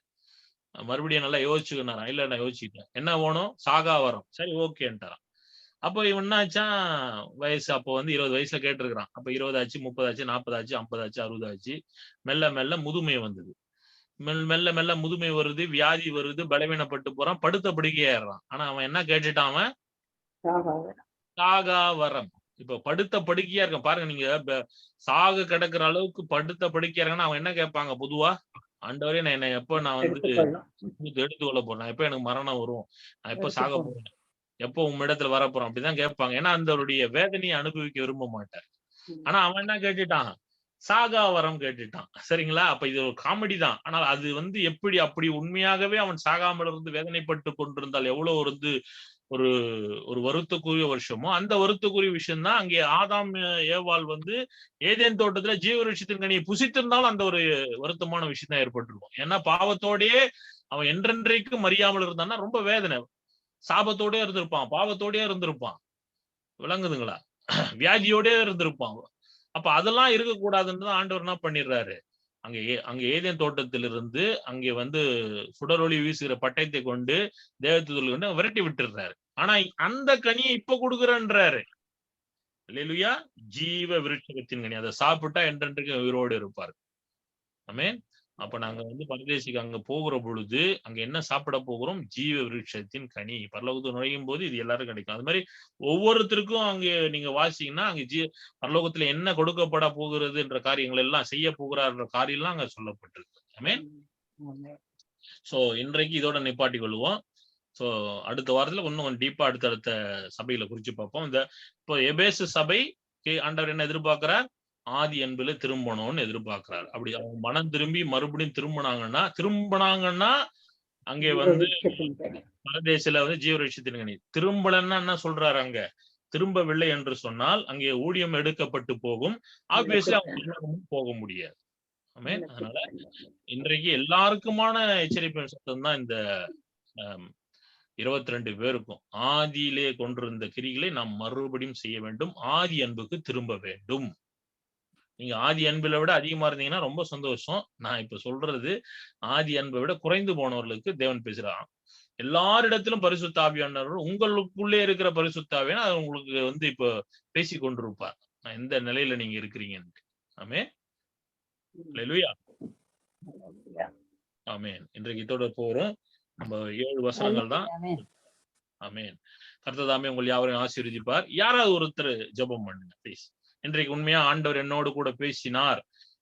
மறுபடியும் நல்லா யோசிச்சுக்கினாரா. இல்ல நான் யோசிச்சுட்டேன். என்ன வேணும்? சாகா வரம். சரி ஓகேன்ட்டாரான். அப்போ இவன் என்னாச்சான்? வயசு அப்போ 20 வயசுல கேட்டிருக்கிறான். அப்ப 20 ஆச்சு, 30 ஆச்சு, 40 ஆச்சு, 50 ஆச்சு, 60 ஆச்சு. மெல்ல மெல்ல முதுமை வந்தது. மெல்ல மெல்ல முதுமை வருது, வியாதி வருது, பலவீனப்பட்டு போறான், படுத்த படுக்கையாடுறான். ஆனா அவன் என்ன கேட்டுட்டான்? அவன் சாகா வரம். இப்ப படுத்த படுக்கையா இருக்கான் பாருங்க. நீங்க சாக கிடக்குற அளவுக்கு படுத்த படுக்கையா இருக்கான்னு அவன் என்ன கேட்பாங்க பொதுவா? ஆண்டவரே நான் என்ன எப்ப நான் எடுத்து கொள்ள போறேன், எப்ப எனக்கு மரணம் வரும், நான் எப்ப சாக போறேன், எப்போ உம்மிடத்துல வரப்போறோம் அப்படிதான் கேட்பாங்க. ஏன்னா அந்தவருடைய வேதனையை அனுபவிக்க விரும்ப மாட்டார். ஆனா அவன் என்ன கேட்டுட்டான்? சாகா வரம் கேட்டுட்டான். சரிங்களா? அப்ப இது ஒரு காமெடி தான். ஆனால் அது எப்படி அப்படி உண்மையாகவே அவன் சாகாமல் இருந்து வேதனைப்பட்டு கொண்டிருந்தால் எவ்வளவு ஒரு ஒரு வருத்தக்குரிய வருஷமோ அந்த வருத்தக்குரிய விஷயம் தான் அங்கே ஆதாம் ஏவாள் வந்து ஏதேன் தோட்டத்துல ஜீவ விருட்சத்தின் கனியை புசித்திருந்தாலும் அந்த ஒரு வருத்தமான விஷயம் தான் ஏற்பட்டிருக்கும். ஏன்னா பாவத்தோடயே அவன் என்றென்றைக்கும் அறியாமல் இருந்தான்னா ரொம்ப வேதனை. சாபத்தோடயே இருந்திருப்பான், பாவத்தோடயே இருந்திருப்பான், விளங்குதுங்களா, வியாதியோடயே இருந்திருப்பான். அப்ப அதெல்லாம் இருக்கக்கூடாதுன்னு தான் ஆண்டவர் என்ன பண்ணிடுறாரு, அங்க ஏதேன் தோட்டத்திலிருந்து அங்கே வந்து சுடரொளி வீசுகிற பட்டயத்தை கொண்டு தேவதூதர்களை கொண்டு விரட்டி விட்டுறாரு. ஆனா அந்த கனியை இப்ப கொடுக்குறன்றாரு. அல்லேலூயா. ஜீவ விருட்சத்தின் கனி, அதை சாப்பிட்டா என்றென்றைக்கு உயிரோடு இருப்பார். ஆமென். அப்ப நாங்க வந்து பரதேசிக்கு அங்க போகிற பொழுது அங்க என்ன சாப்பிட போகிறோம்? ஜீவ விருட்சத்தின் கனி. பரலோகத்துக்கு நுழையும் போது இது எல்லாரும் கிடைக்கும். அது மாதிரி ஒவ்வொருத்தருக்கும் அங்க நீங்க வாசிங்கன்னா அங்க பரலோகத்துல என்ன கொடுக்கப்பட போகிறது என்ற காரியங்கள் எல்லாம் செய்ய போகிறார் காரியம் எல்லாம் அங்க சொல்லப்பட்டிருக்கு. ஆமென். சோ இன்றைக்கு இதோட நிப்பாட்டி கொள்வோம். சோ அடுத்த வாரத்துல இன்னும் டீப்பா அடுத்தடுத்த சபையில குறிச்சு பார்ப்போம். இந்த இப்போ எபேசு சபை ஆண்டவர் என்ன எதிர்பார்க்கிறார்? ஆதி அன்பில திரும்பணும்னு எதிர்பார்க்கிறார். அப்படி அவங்க மனம் திரும்பி மறுபடியும் திரும்பினாங்கன்னா அங்கே வந்து பரதேசில வந்து ஜீவவிருட்சத்தின் கனி. திரும்பலன்னா என்ன சொல்றாரு? அங்க திரும்பவில்லை என்று சொன்னால் அங்கே ஊழியம் எடுக்கப்பட்டு போகும். ஆப்வியஸ்லி அவங்க போக முடியாது. ஆமென். அதனால இன்றைக்கு எல்லாருக்குமான எச்சரிப்பு சத்தம் தான் இந்த 22 பேருக்கும். ஆதியிலே கொண்டிருந்த கிரிகளை நாம் மறுபடியும் செய்ய வேண்டும். ஆதி அன்புக்கு திரும்ப வேண்டும். நீங்க ஆதி அன்பை விட அதிகமா இருந்தீங்கன்னா ரொம்ப சந்தோஷம். நான் இப்ப சொல்றது ஆதி அன்பை விட குறைந்து போனவர்களுக்கு தேவன் பேசுறான். எல்லாரிடத்திலும் பரிசுத்த ஆவியானவர் உங்களுக்குள்ளே இருக்கிற பரிசுத்த ஆவியான அது உங்களுக்கு வந்து இப்ப பேசி கொண்டிருப்பார். நான் எந்த நிலையில நீங்க இருக்கிறீங்கன்னு. ஆமென். அல்லேலூயா. ஆமென். இன்றைக்கு இதோட போறோம். நம்ம 7 வசனங்கள் தான். ஆமென். கர்த்தர் தாமே உங்கள் யாவரையும் ஆசீர்வதிப்பார். யாராவது ஒருத்தர் ஜெபம் பண்ணுங்க ப்ளீஸ். இன்றைக்கு உண்மையா ஆண்டவர் என்னோடு கூட பேசினார்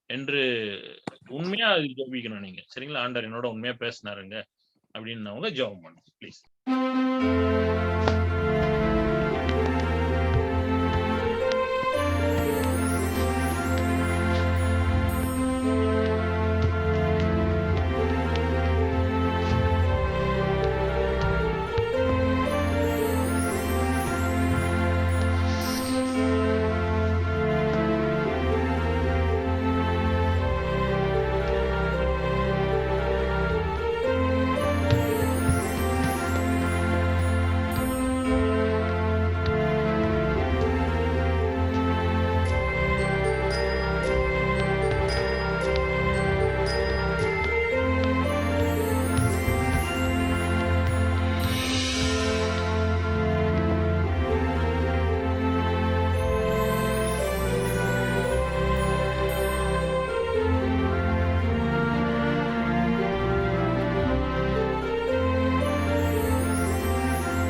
என்று உண்மையா ஜெபிக்கணும் நீங்க. சரிங்களா? ஆண்டவர் என்னோட உண்மையா பேசினாருங்க அப்படின்னு ஜெபம் பண்ணுங்க ப்ளீஸ்.